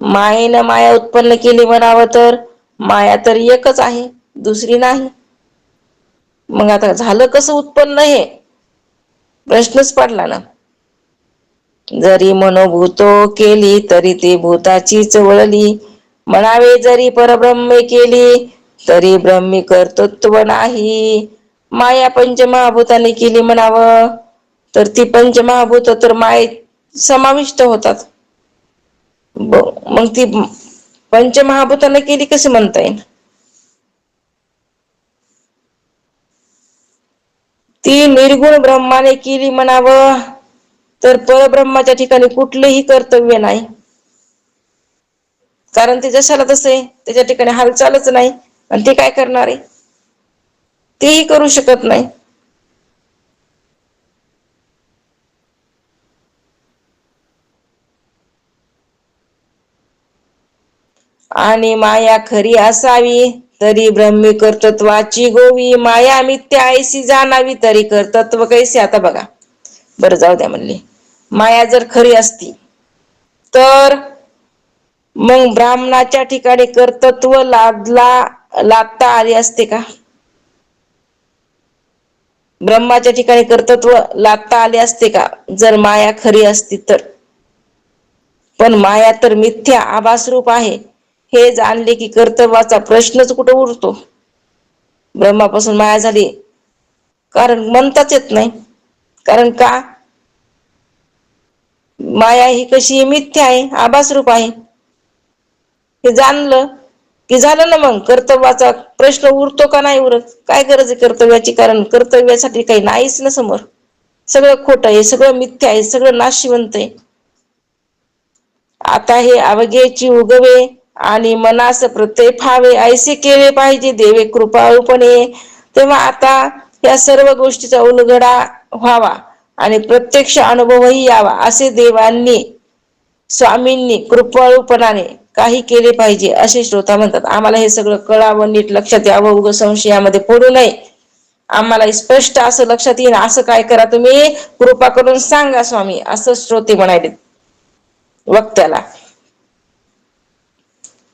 मायेनं माया उत्पन्न केली म्हणावं तर माया तर एकच आहे, दुसरी नाही. मग आता झालं कसं उत्पन्न, हे प्रश्नच पडला ना. जरी मनोभूतो केली तरी ते भूताचीच वळली, म्हणावे जरी परब्रह्मे केली तरी ब्रह्मी कर्तृत्व नाही, माया पंचमहाभूताने केली म्हणावं तर ती पंचमहाभूत तर मायेत समाविष्ट होतात. मग ती पंचमहाभूताने केली कशी म्हणता येईल. ती निर्गुण ब्रह्माने केली म्हणावं तर परब्रह्माच्या ठिकाणी कुठलेही कर्तव्य नाही, कारण ते जशाला तसे त्याच्या ठिकाणी हालचालच नाही, आणि ते काय करणार आहे, तेही करू शकत नाही. आणि माया खरी असावी तरी ब्रह्मी कर्तृत्वाची गोवी, माया मिथ्या ऐसी जाणावी तरी कर्तृत्व कैसे. आता बघा, बरं जाऊ द्या म्हणले, माया जर खरी असती तर मग ब्राह्मणाच्या ठिकाणी कर्तृत्व लादता आले असते का. ब्रह्माच्या ठिकाणी कर्तृत्व लादता आले असते का जर माया खरी असती तर. पण माया तर मिथ्या आभास रूप आहे, हे जाणले की कर्तव्याचा प्रश्नच कुठे उरतो. ब्रह्मापासून माया झाली कारण म्हणताच येत नाही, कारण का माया ही कशी मिथ्या आहे, आभास रूप आहे, हे जाणलं कि झालं ना, मग कर्तव्याचा प्रश्न उरतो का नाही उरत? काय गरज आहे कर्तव्याची? कारण कर्तव्यासाठी काही नाहीच ना समोर. सगळं खोटं आहे, सगळं मिथ्या आहे, सगळं नाशिवंत आहे. आता हे अवघेची उगवे आणि मनास प्रत्यय फावे ऐसे केले पाहिजे देवे कृपाळूपणे. तेव्हा आता या सर्व गोष्टीचा उलगडा व्हावा आणि प्रत्यक्ष अनुभवही यावा असे देवांनी, स्वामींनी कृपाळूपणाने काही केले पाहिजे असे श्रोता म्हणतात. आम्हाला हे सगळं कळावं, नीट लक्षात यावं, उग संशयामध्ये पडू नये. आम्हाला स्पष्ट असं लक्षात येईल, असं काय करा तुम्ही, कृपा करून सांगा स्वामी, असं श्रोते म्हणाले वक्त्याला.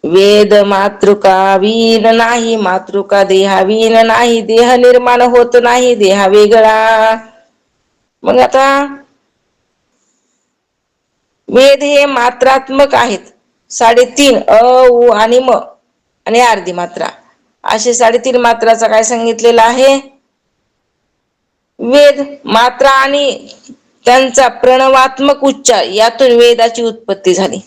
वेद मातृका वीन नाही, मातृका देहा वीन नाही, देह निर्माण होत नाही देहा वेगळा. मग आता वेद हे मात्रात्मक आहेत. 3.5 अ उ आणि म आणि अर्धी मात्रा असे 3.5 मात्राचा काय सांगितलेलं आहे? वेद मात्रा आणि त्यांचा प्रणवात्मक उच्चार यातून वेदाची उत्पत्ती झाली.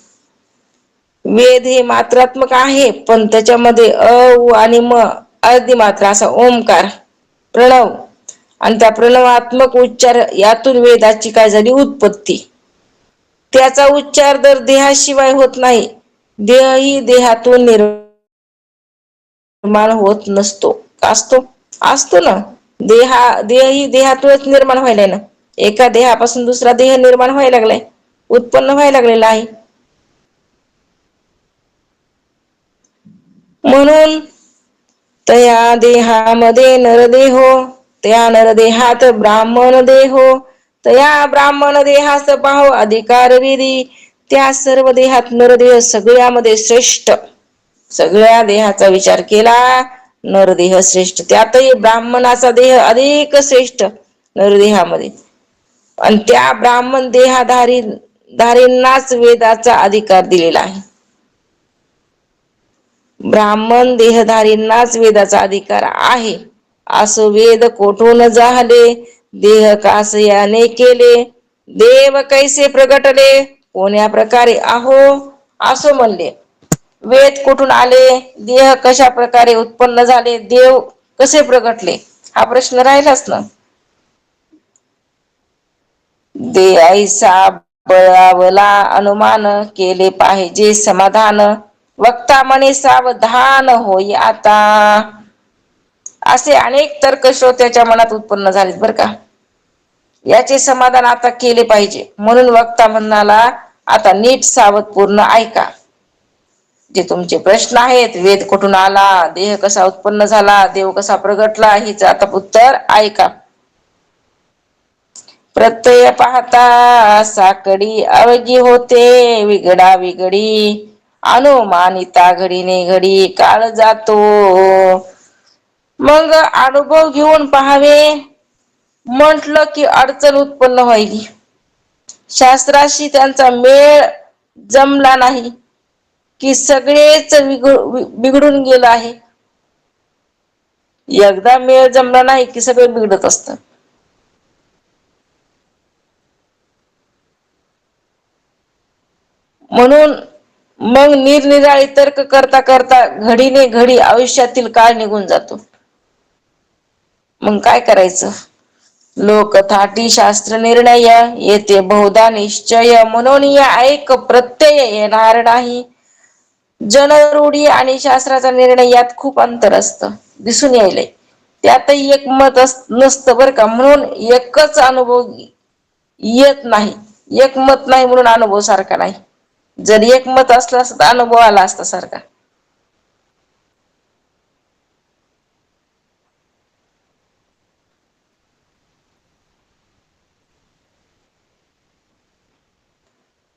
वेद हे मात्रात्मक आहे, पण त्याच्यामध्ये अ उ आणि म अर्धी मात्रा असा ओमकार प्रणव आणि त्या प्रणवात्मक उच्चार यातून वेदाची काय झाली? उत्पत्ती. त्याचा उच्चार दर देहाशिवाय होत नाही. देह ही देहातून निर्माण होत नसतो. असतो? असतो ना. देह ही देहातूनच निर्माण व्हायलाय ना. एका देहापासून दुसरा देह निर्माण व्हायला लागलाय, उत्पन्न व्हायला लागलेला आहे. म्हणून तया देहामध्ये नरदेहो, त्या नरदेहात ब्राह्मण देहो, तया ब्राह्मण देहास पाहो अधिकार विधी. त्या सर्व देहात नरदेह सगळ्यामध्ये श्रेष्ठ. सगळ्या देहाचा विचार केला, नरदेह श्रेष्ठ. त्यातही ब्राह्मणाचा देह अधिक श्रेष्ठ नरदेहामध्ये. आणि त्या ब्राह्मण देहाधारींनाच वेदाचा अधिकार दिलेला आहे. ब्राह्मण देहधारींनाच वेदाचा अधिकार आहे. असो वेद कोठून जाहले, देह कास याने केले, देव कैसे प्रगटले, कोण्या प्रकारे आहो असो म्हणले. वेद कुठून आले, देह कशा प्रकारे उत्पन्न झाले, देव कसे प्रगटले, हा प्रश्न राहिलाच ना. दे ऐसा बळावला अनुमान, केले पाहिजे समाधान, वक्ता म्हणे सावधान होई आता. असे अनेक तर्क श्रोत्याच्या मनात उत्पन्न झालेत बर का. याचे समाधान आता केले पाहिजे, म्हणून वक्ता म्हणाला आता नीट सावधपूर्ण ऐका. जे तुमचे प्रश्न आहेत, वेद कुठून आला, देह कसा उत्पन्न झाला, देव कसा प्रगटला, हिच आता उत्तर ऐका. प्रत्यय पाहता साकडी अवघी होते, विघडा विघडी अनुमानिता घडीने घडी काळ जातो. मग अनुभव घेऊन पहावे म्हटलं की अडचण उत्पन्न व्हायली. शास्त्राशी त्यांचा मेळ जमला नाही की सगळेच बिघडून गेलं आहे. एकदा मेळ जमला नाही की सगळे बिघडत असत. म्हणून मग निरनिराळी तर्क करता करता घडीने घडी आयुष्यातील काळ निघून जातो. मग काय करायचं? लोकथाटी शास्त्र निर्णय येते बहुधा निश्चय, म्हणून या ऐक प्रत्यय येणार नाही. जनरूढी आणि शास्त्राचा निर्णय यात खूप अंतर असतं, दिसून यायलंय. त्यातही एक मत नसतं बर का, म्हणून एकच अनुभव येत नाही. एक मत नाही म्हणून अनुभव सारखा नाही. जर एक मत असलं असत तर अनुभव आला असता सारखा.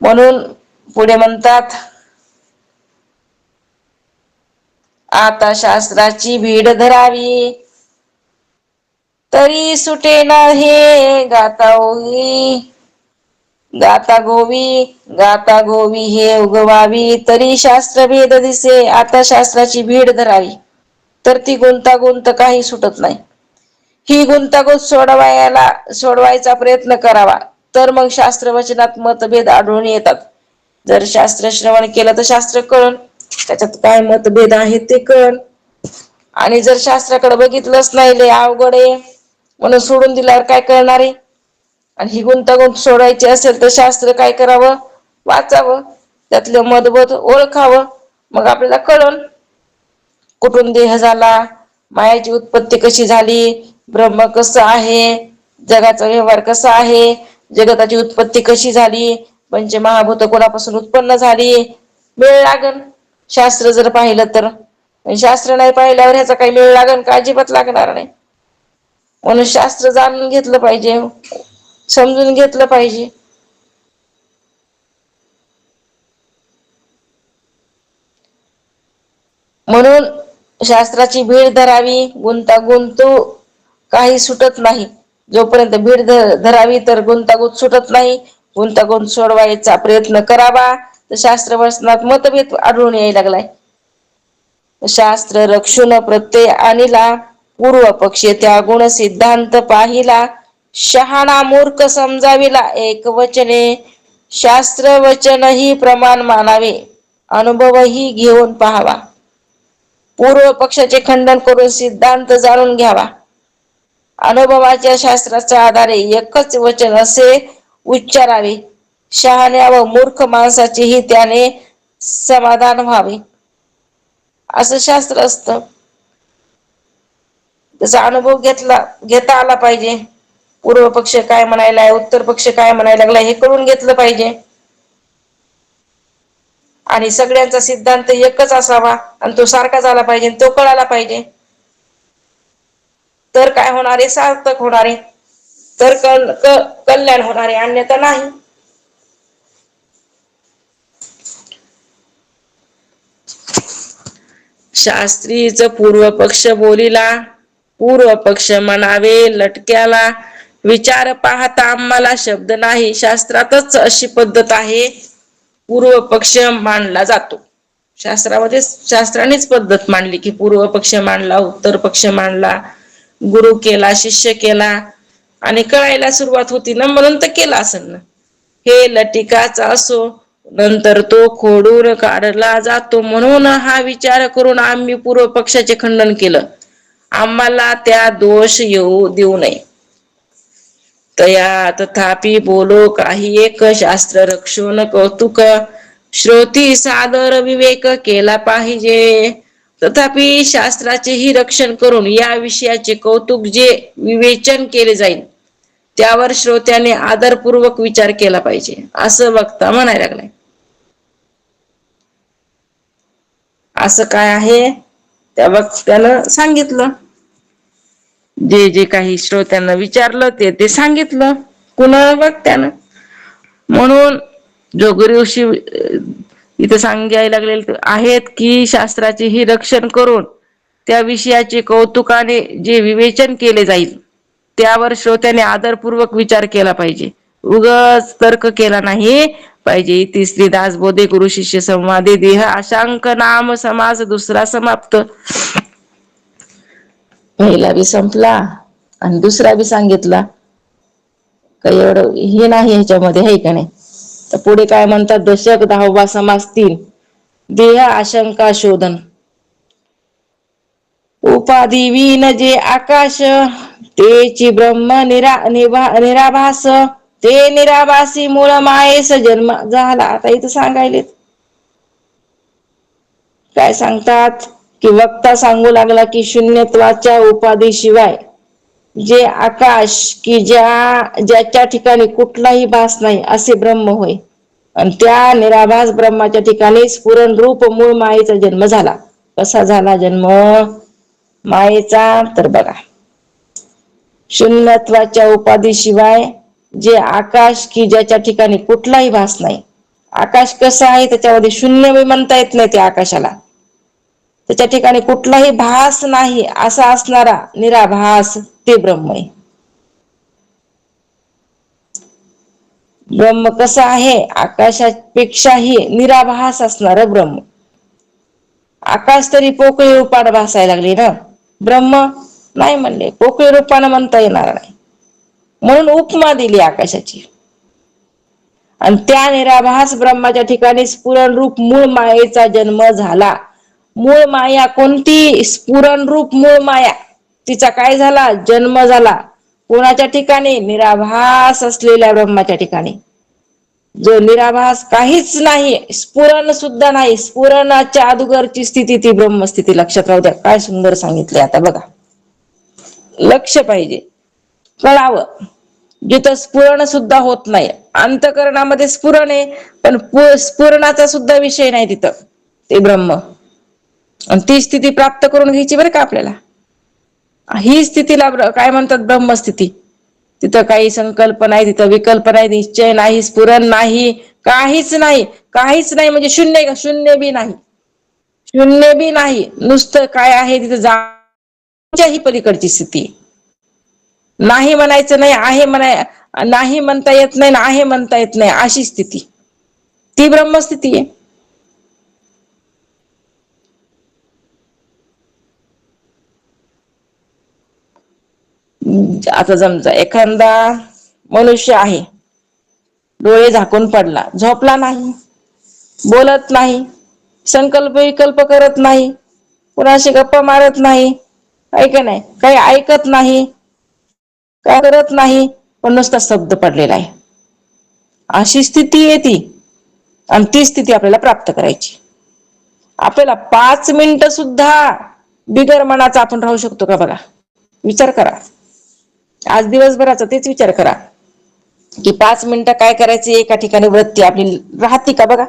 म्हणून पुढे म्हणतात, आता शास्त्राची भीड धरावी, तरी सुटे ना हे गाता ओवी. गाता गोवी गाता गोवी हे उगवावी, तरी शास्त्र भेद दिसे. आता शास्त्राची भीड धरावी, तर ती गुंतागुंत काही सुटत नाही. ही गुंतागुंत सोडवायचा प्रयत्न करावा, तर मग शास्त्र वचनात मतभेद आढळून येतात. जर शास्त्र श्रवण केलं तर शास्त्र कळण, त्याच्यात काय मतभेद आहेत ते कळ. आणि जर शास्त्राकडे बघितलंच नाही लय अवघड आहे म्हणून सोडून दिल्यावर काय कळणार आहे. आणि ही गुंतागुंत सोडायची असेल तर शास्त्र काय करावं, वाचावं, त्यातलं मतभेद ओळखावं, मग आपल्याला कळल कुठून देह झाला, मायाची उत्पत्ती कशी झाली, ब्रह्म कसं आहे, जगाचा व्यवहार कसा आहे, जगताची उत्पत्ती कशी झाली, पंचमहाभूत कोणापासून उत्पन्न झाली, वेळ लागल शास्त्र जर पाहिलं तर. शास्त्र नाही पाहिल्यावर ह्याचा काही मेळ लागल का, अजिबात लागणार नाही. म्हणून शास्त्र जाणून घेतलं पाहिजे, समजून घेतलं पाहिजे. म्हणून शास्त्राची भीड धरावी, गुंतागुंत काही सुटत नाही. जोपर्यंत भीड धरावी तर गुंतागुंत सुटत नाही. गुंतागुंत सोडवायचा प्रयत्न करावा तर शास्त्र वचनात मतभेद आढळून यायला लागलाय. शास्त्र रक्षुन प्रत्यय आणिला, पूर्व पक्षी त्यागुण सिद्धांत पाहिला, शहाणा मूर्ख समजाविला एक वचने, शास्त्र वचनही प्रमाण मानावे, अनुभवही घेऊन पाहावा. पूर्व पक्षाचे खंडन करून सिद्धांत जाणून घ्यावा. अनुभवाच्या शास्त्राच्या आधारे एकच वचन असे उच्चारावे. शहाण्या व मूर्ख माणसाचेही त्याने समाधान व्हावे, असं शास्त्र असतं. त्याचा अनुभव घेता आला पाहिजे. पूर्व पक्ष काय म्हणायलाय, उत्तर पक्ष काय म्हणायला लागलाय हे कळून घेतलं पाहिजे. आणि सगळ्यांचा सिद्धांत एकच असावा आणि तो सारखा झाला पाहिजे, तो कळाला पाहिजे. तर काय होणारे, सार्थक होणारे, तर कल्याण होणारे, अन्यथा नाही. शास्त्रीच पूर्व पक्ष बोलिला, पूर्व पक्ष म्हणावे लटक्याला, विचार पाहता आम्हाला शब्द नाही. शास्त्रातच अशी पद्धत आहे, पूर्व पक्ष मांडला जातो. शास्त्रामध्ये शास्त्रानेच पद्धत मांडली की पूर्व पक्ष मांडला, उत्तर पक्ष मांडला, गुरु केला, शिष्य केला, आणि कळायला सुरुवात होती ना म्हणून तर केला असेल ना. हे लटिकाचा असो, नंतर तो खोडून काढला जातो. म्हणून हा विचार करून आम्ही पूर्व पक्षाचे खंडन केलं. आम्हाला त्या दोष येऊ देऊ नये. तया तथापि बोलो काही एक, शास्त्र रक्षून कौतुक, श्रोती सादर विवेक केला पाहिजे. तथापि शास्त्राचेही रक्षण करून या विषयाचे कौतुक जे विवेचन केले जाईल त्यावर श्रोत्याने आदरपूर्वक विचार केला पाहिजे, असं वक्ता म्हणायला लागलाय. असं काय आहे त्या वक्त्यानं सांगितलं. जे जे काही श्रोत्यांना विचारलं ते ते सांगितलं कुणा वक्त्यानं. म्हणून जोगऋषी इथे सांगायला लागलेले आहेत की शास्त्राचे ही रक्षण करून त्या विषयाचे कौतुकाने जे विवेचन केले जाईल त्यावर श्रोत्याने आदरपूर्वक विचार केला पाहिजे, उगाच तर्क केला नाही पाहिजे. तिसरी दासबोधे गुरु शिष्य संवादे देह अशांक नाम समास दुसरा समाप्त. पहिला बी संपला आणि दुसरा बी सांगितला. काही एवढं हे नाही ह्याच्यामध्ये, आहे का नाही. तर पुढे काय म्हणतात, दशक 10वा समास 3 देह आशंका शोधन. उपाधिवीन जे आकाश तेची ब्रह्म निराभास, ते निराभासी मूळ मायेस जन्म झाला. आता इथं सांगायले काय सांगतात की वक्ता सांगू लागला की शून्यत्वाच्या उपाधीशिवाय जे आकाश की ज्याच्या ठिकाणी कुठलाही भास नाही असे ब्रह्म होय, आणि त्या निराभास ब्रह्माच्या ठिकाणी स्फुरण रूप मूळ मायेचा जन्म झाला. कसा झाला जन्म मायेचा, तर बघा, शून्यत्वाच्या उपाधीशिवाय जे आकाश की ज्याच्या ठिकाणी कुठलाही भास नाही. आकाश कसं आहे, त्याच्यामध्ये शून्य म्हणता येत नाही त्या आकाशाला. त्याच्या ठिकाणी कुठलाही भास नाही असा असणारा निराभास ते ब्रह्म आहे. ब्रह्म कसं आहे, आकाशापेक्षाही निराभास असणार ब्रह्म. आकाश तरी पोकळी रूपाने भासायला लागली ना, ब्रह्म नाही म्हणले, पोकळी रूपाने म्हणता येणार नाही, म्हणून उपमा दिली आकाशाची. आणि त्या निराभास ब्रह्माच्या ठिकाणी स्फुरण रूप मूळ मायेचा जन्म झाला. मूळ माया कोणती? स्फुरण रूप मूळ माया, तिचा काय झाला? जन्म झाला. कोणाच्या ठिकाणी? निराभास असलेल्या ब्रह्माच्या ठिकाणी. जो निराभास काहीच नाही, स्फुरण सुद्धा नाही, स्फुरणाच्या अगोदरची स्थिती ती ब्रह्मस्थिती. लक्षात राहू द्या. काय सुंदर सांगितले. आता बघा, लक्ष पाहिजे, कळावं. जिथं स्फुरण सुद्धा होत नाही, अंतकरणामध्ये स्फुरण आहे पण स्फुरणाचा सुद्धा विषय नाही तिथं, ते ब्रह्म. आणि ती स्थिती प्राप्त करून घ्यायची बरं का आपल्याला. ही स्थितीला काय म्हणतात? ब्रह्मस्थिती. तिथं काही संकल्प नाही, तिथं विकल्प नाही, निश्चय नाही, स्फुरण नाही, काहीच नाही. काहीच नाही म्हणजे शून्य का? शून्य बी नाही, शून्य बी नाही. नुसतं काय आहे तिथं? जाण्याच्याही पलीकडची स्थिती. नाही म्हणायचं नाही, आहे म्हणाय, नाही म्हणता येत नाही, आहे म्हणता येत नाही, अशी स्थिती ती ब्रह्मस्थिती आहे. आता समजा एखादा मनुष्य आहे, डोळे झाकून पडला, झोपला नाही, बोलत नाही, संकल्प विकल्प करत नाही, कुणाशी गप्पा मारत नाही, ऐक नाही, काही ऐकत नाही, काय करत नाही, पण नुसता शब्द पडलेला आहे, अशी स्थिती आहे ती. आणि ती स्थिती आपल्याला प्राप्त करायची. आपल्याला 5 मिनिट सुद्धा बिगर मनाचा आपण राहू शकतो का? बघा, विचार करा. आज दिवसभराचा तेच विचार करा की 5 मिनिटं काय करायचे, एका ठिकाणी वृत्ती आपली राहते का? बघा,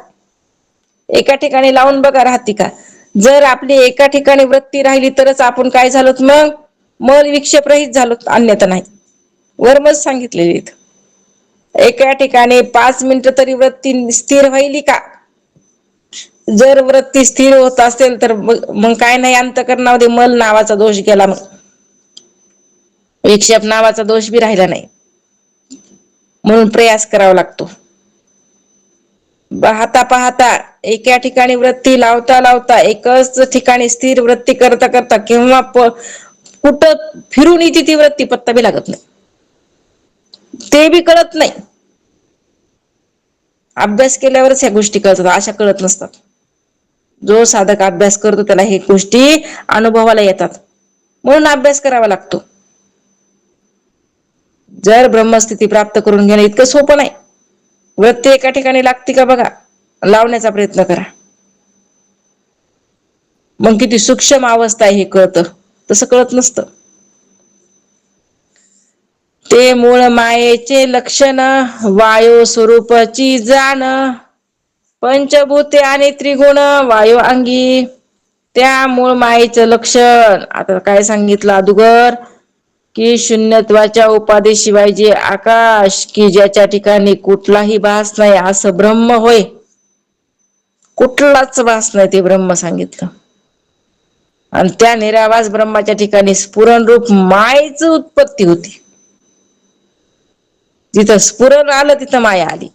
एका ठिकाणी लावून बघा, राहते का? जर आपली एका ठिकाणी वृत्ती राहिली तरच आपण काय झालोत? मग मन विक्षेप रहित झालोत, अन्यथा नाही. वरमच सांगितलेली. एका ठिकाणी 5 मिनिटं तरी वृत्ती स्थिर व्हायली का? जर वृत्ती स्थिर होत असेल तर मग काय नाही, अंतकरणामध्ये मल नावाचा दोष गेला, मग विक्षेप नावाचा दोष बी राहिला नाही. म्हणून प्रयास करावा लागतो. पाहता पाहता एका ठिकाणी वृत्ती लावता लावता एकच ठिकाणी स्थिर वृत्ती करता करता किंवा कुठं फिरून येते ती वृत्ती, पत्ता बी लागत नाही, ते बी कळत नाही. अभ्यास केल्यावरच ह्या गोष्टी कळतात, अशा कळत नसतात. जो साधक अभ्यास करतो त्याला हे गोष्टी अनुभवाला येतात, म्हणून अभ्यास करावा लागतो. जर ब्रह्मस्थिती प्राप्त करून घेणं इतकं सोपं नाही. वृत्ती एका ठिकाणी लागते का? बघा, लावण्याचा प्रयत्न करा. मग किती सूक्ष्म अवस्था आहे हे कळतं, तसं कळत नसतं. ते मूळ मायेचे लक्षण, वायू स्वरूपाची जाण, पंचभूते आणि त्रिगुण वायू अंगी. त्या मूळ मायेचं लक्षण आता काय सांगितलं अगोदर, की शून्यत्वाच्या उपाधीशिवाय जे आकाश, की ज्याच्या ठिकाणी कुठलाही भास नाही, असं ब्रह्म होय. कुठलाच भास नाही, ते ब्रह्म सांगितलं. आणि त्या निरावास ब्रह्माच्या ठिकाणी स्फुरण रूप मायेची उत्पत्ती होती. जिथं स्फुरण आलं तिथं माया आली,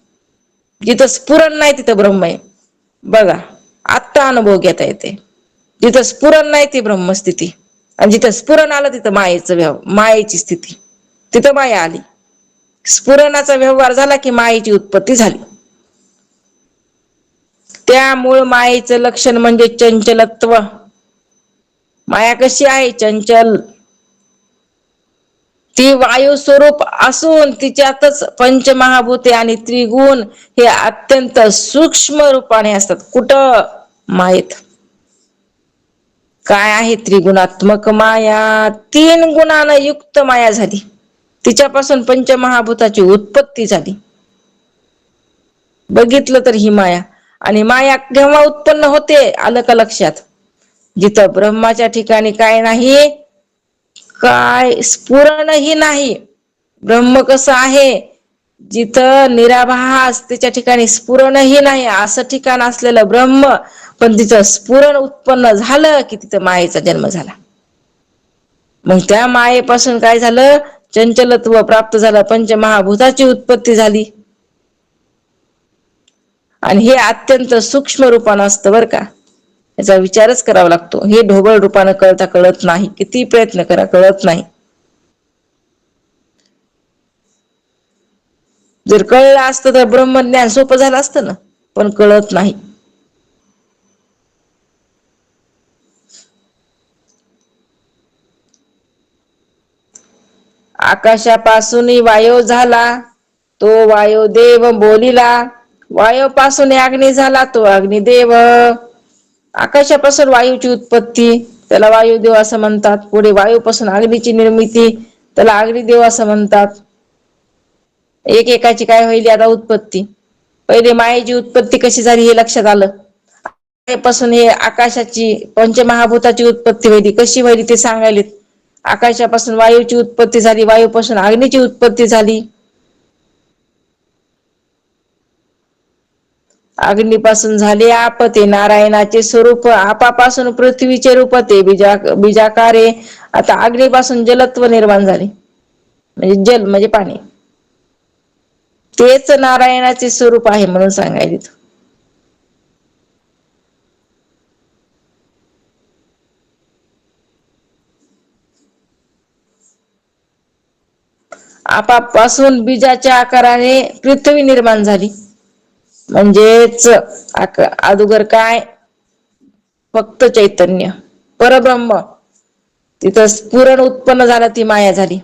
जिथं स्फुरण नाही तिथं ब्रह्म आहे. बघा, आत्ता अनुभव घेता येते. जिथं स्फुरण नाही ती ब्रह्मस्थिती, आणि जिथं स्फुरण आलं तिथं मायेची स्थिती, तिथं माया आली. स्फुरणाचा व्यवहार झाला की मायेची उत्पत्ती झाली. त्या मूळ मायेचं लक्षण म्हणजे चंचलत्व. माया कशी आहे? चंचल. ती वायू स्वरूप असून तिच्यातच पंचमहाभूते आणि त्रिगुण हे अत्यंत सूक्ष्म रूपाने असतात. कुठं? मायेत. काय आहे? त्रिगुणात्मक माया, 3 गुणांना युक्त माया झाली. तिच्यापासून पंचमहाभूताची उत्पत्ती झाली. बघितलं तर ही माया. आणि माया केव्हा उत्पन्न होते? आलं का लक्षात? जिथं ब्रह्माच्या ठिकाणी काय नाही, काय स्फुरणही नाही. ब्रह्म कसं आहे? जिथं निराभास, त्याच्या ठिकाणी स्फुरणही नाही, असं ठिकाण असलेलं ब्रह्म. पण तिचं स्फुरण उत्पन्न झालं की तिथं मायेचा जन्म झाला. मग त्या मायेपासून काय झालं? चंचलत्व प्राप्त झालं, पंचमहाभूताची उत्पत्ती झाली. आणि हे अत्यंत सूक्ष्म रूपानं असतं बरं का. याचा विचारच करावा लागतो. हे ढोबळ रूपानं कळता कळत नाही, किती प्रयत्न करा कळत नाही. जर कळलं असतं तर ब्रह्मज्ञान सोपं झालं असतं ना, पण कळत नाही. आकाशापासून वायू झाला, तो वायुदेव बोलिला. वायूपासून अग्नी झाला, तो अग्निदेव. आकाशापासून वायूची उत्पत्ती, त्याला वायुदेव असं म्हणतात. पुढे वायूपासून अग्नीची निर्मिती, त्याला अग्निदेव असं म्हणतात. एकेकाची काय होईल आता उत्पत्ती. पहिले मायेची उत्पत्ती कशी झाली हे लक्षात आलं. पासून हे आकाशाची पंचमहाभूताची उत्पत्ती व्हायली, कशी व्हायली ते सांगायलेत. आकाशापासून वायूची उत्पत्ती झाली, वायूपासून अग्नीची उत्पत्ती झाली. अग्नीपासून झाले आप, ते नारायणाचे स्वरूप. आपापासून पृथ्वीचे रूप, ते बीजाकारे. आता अग्नीपासून जलत्व निर्माण झाले, म्हणजे जल म्हणजे पाणी. तेच नारायणाचे स्वरूप आहे म्हणून सांगायले. आपापासून बीजाच्या आकाराने पृथ्वी निर्माण झाली. म्हणजेच अगोदर काय, फक्त चैतन्य परब्रह्म. तिथं स्फुरण उत्पन्न झालं, ती माया झाली.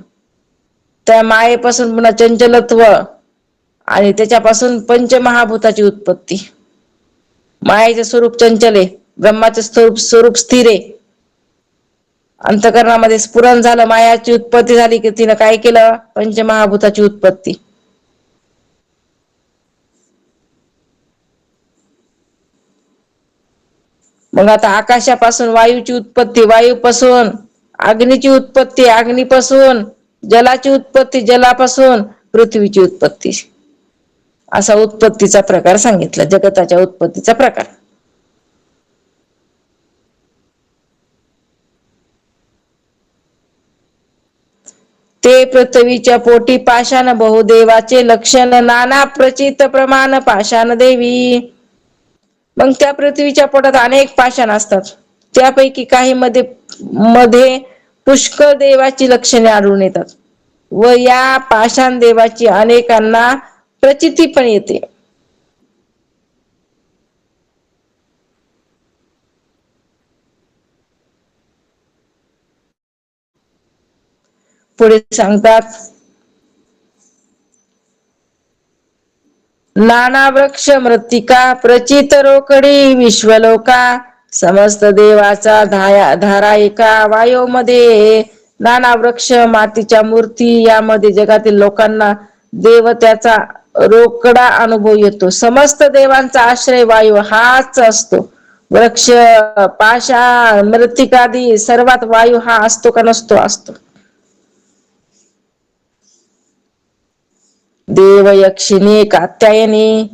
त्या मायेपासून पुन्हा चंचलत्व, आणि त्याच्यापासून पंचमहाभूताची उत्पत्ती. मायेचे स्वरूप चंचल आहे, ब्रह्माचे स्वरूप स्थिर आहे. अंतकरणामध्ये स्फुरण झालं, मायाची उत्पत्ती झाली की तिनं काय केलं, पंचमहाभूताची उत्पत्ती. मग आता आकाशापासून वायूची उत्पत्ती, वायूपासून अग्नीची उत्पत्ती, अग्नीपासून जलाची उत्पत्ती, जलापासून पृथ्वीची उत्पत्ती. असा उत्पत्तीचा प्रकार सांगितला, जगताच्या उत्पत्तीचा प्रकार. ते पृथ्वीच्या पोटी पाषाण, बहुदेवाचे लक्षण, नाना प्रचित प्रमाण पाषाण देवी. मग त्या पृथ्वीच्या पोटात अनेक पाषाण असतात. त्यापैकी काही मध्ये पुष्कळ देवाची लक्षणे आढळून येतात, व या पाषाण देवाची अनेकांना प्रचिती पण येते. पुढे सांगतात, नाना वृक्ष मृत्तिका प्रचित रोकडी विश्वलोका. समस्त देवाचा धारा एका वायूमध्ये. नाना वृक्ष, मातीच्या मूर्ती, यामध्ये जगातील लोकांना देवत्याचा रोकडा अनुभव येतो. समस्त देवांचा आश्रय वायू हाच असतो. वृक्ष, पाषाण, मृत्तिकादी सर्वात वायू हा असतो का नसतो? असतो. देव, यक्षिणी, कात्यायनी,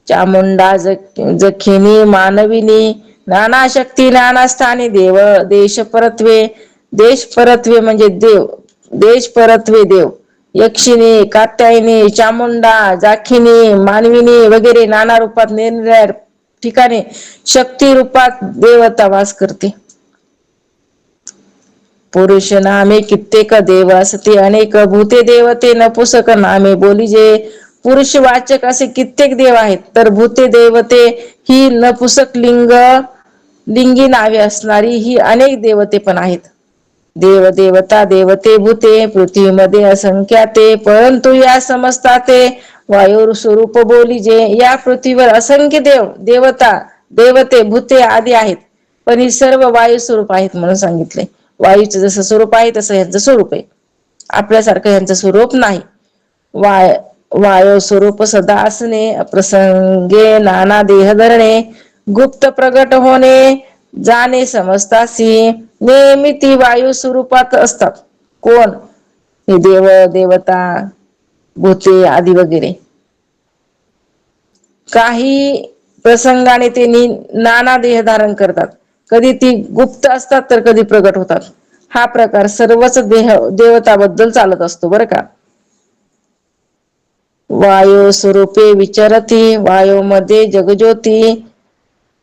चामुंडा, जखिनी, मानविनी, नाना शक्ती, नाना स्थानी देव. देश परत्वे, देश परत्वे म्हणजे देव, देश परत्वे देव. यक्षिणी, कात्यायनी, चामुंडा, जाखिनी, मानविनी वगैरे नाना रूपात निरनिराळ्या ठिकाणी शक्ती रूपात देवता वास करते. पुरुष नामे कित्येक देव असते अनेक, भूते देवते नपुसक नामे बोलिजे. पुरुष वाचक असे कित्येक देव आहेत, तर भूते देवते ही नपुसक लिंगी नावे असणारी ही अनेक देवते पण आहेत. देव, देवता, देवते, भूते पृथ्वीमध्ये असंख्याते, परंतु या समजताते वायू स्वरूप बोलिजे. या पृथ्वीवर असंख्य देव, देवता, देवते, भूते आदी आहेत, पण ही सर्व वायू स्वरूप आहेत म्हणून सांगितले. वायूचं जसं स्वरूप आहे तसं यांचं स्वरूप आहे, आपल्यासारखं यांचं स्वरूप नाही. वायू स्वरूप सदा असणे, प्रसंगे नाना देह धरणे, गुप्त प्रगट होणे, जाणे समजतासी. नेहमी ती वायू स्वरूपात असतात. कोण? हे देव, देवता, भूते आदी वगैरे. काही प्रसंगाने ते नाना देह धारण करतात. कधी ती गुप्त असतात तर कधी प्रगट होतात. हा प्रकार सर्वच देवताबद्दल चालत असतो बरं का. वायू स्वरूपे विचरती, वायू मध्ये जगज्योती,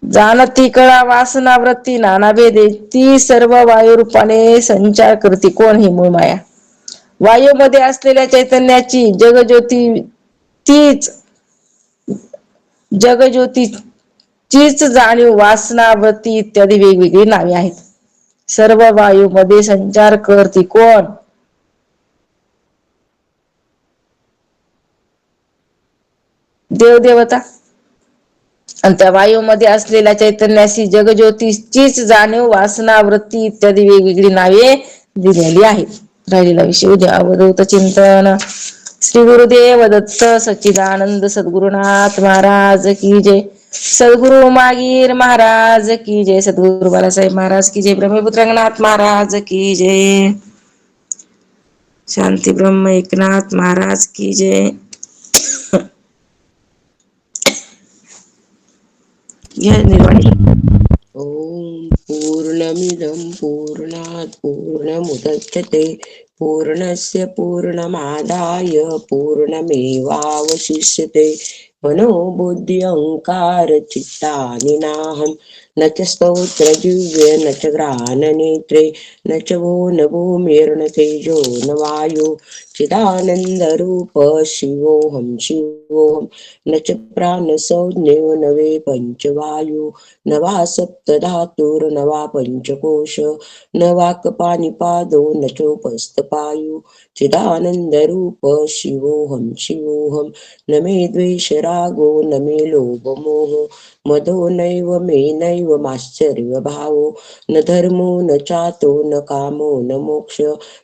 जाणती कळा वासना वृत्ती नाना भेदे. ती सर्व वायू रूपाने संचार करते. कोण? ही मूळ माया. वायूमध्ये असलेल्या चैतन्याची जगज्योती तीच जगज्योतीचीच जाणीव, वासना, वृत्ती इत्यादी वेगवेगळी नावे आहेत. सर्व वायूमध्ये संचार करती कोण? देवदेवता. आणि त्या वायूमध्ये असलेल्या चैतन्याशी जगज्योतीचीच जाणीव, वासना, वृत्ती इत्यादी वेगवेगळी नावे दिलेली आहेत. राहिलेला विषय उद्या. अवधूत चिंतन. श्री गुरुदेव दत्त सच्चिदानंद सद्गुरुनाथ महाराज की जय. सद्गुरु मागीर महाराज की जय. सद्गुरु बाळासाहेब महाराज की जय. ब्रह्मपुत्र रंगनाथ महाराज की जय. शांती ब्रह्म एकनाथ महाराज की जय. घ्या निर्वाणी. ओम पूर्णमिदं पूर्णात् पूर्णमुदच्यते पूर्णस्य पूर्णमादाय पूर्णमेवावशिष्यते. मनोबुद्धि अहंकार चित्तानि नाहं न च स्तोत्रजिह्वे न च घ्राणनेत्रे न च वो न भूमिर्न तेजो न वायु चिदानन्दरूप शिवोऽहं शिवोऽहं न च प्राणसंज्ञो न वे पञ्चवायु न वा सप्तधातुर्न वा पञ्चकोश न वा कपानिपादो न चोपस्थपायु चिदानन्दरूप शिवोऽहं शिवोऽहं न मे द्वेषरागो न मे लोभमोहो मदो नैव मे नैव माश्चर्यभावो न धर्मो न चातो न कामो न मोक्ष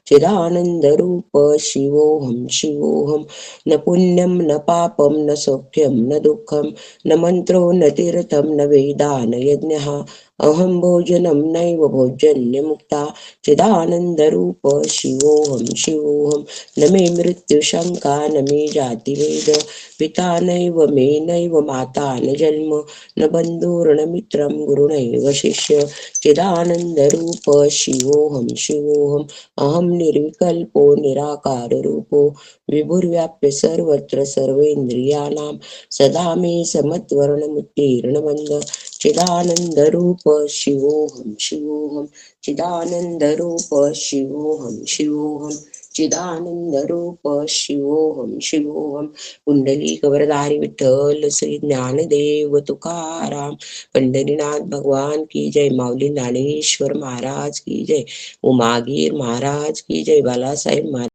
चिदानन्दरूप शिवोऽहं शिवोऽहं न पुण्यं न पापं न सौख्यं न दुःखं न मन्त्रो न तीर्थं न वेदा न यज्ञः अहं भोजनं नैव भोजन्यमुक्ता चिदानन्दरूप शिवोऽहं शिवोऽहं न मे मृत्युशङ्का न मे जातिभेद पिता नैव मे नैव माता न जन्म न बन्धुर्न मित्रं गुरुणैव शिष्य चिदानन्दरूप शिवोऽहं शिवोऽहम् अहं निर्विकल्पो निराकाररूपो विभुर्व्याप्य सर्वत्र सर्वेन्द्रियाणां सदा मे समत्वर्णमुत्तीर्णमन्द चिदानन्दरूप शिवोऽहं शिवोऽहं चिदानन्दरूप शिवोऽहं शिवोऽहं चिदानन्दरूप शिवोऽहं शिवोऽहं. पुंडलिक वरदारी विठ्ठल श्री ज्ञानदेव तुकाराम पंढरीनाथ भगवान की जय. माऊली ज्ञानेश्वर महाराज की जय. उमागीर महाराज की जय. बालासाहेब महाराज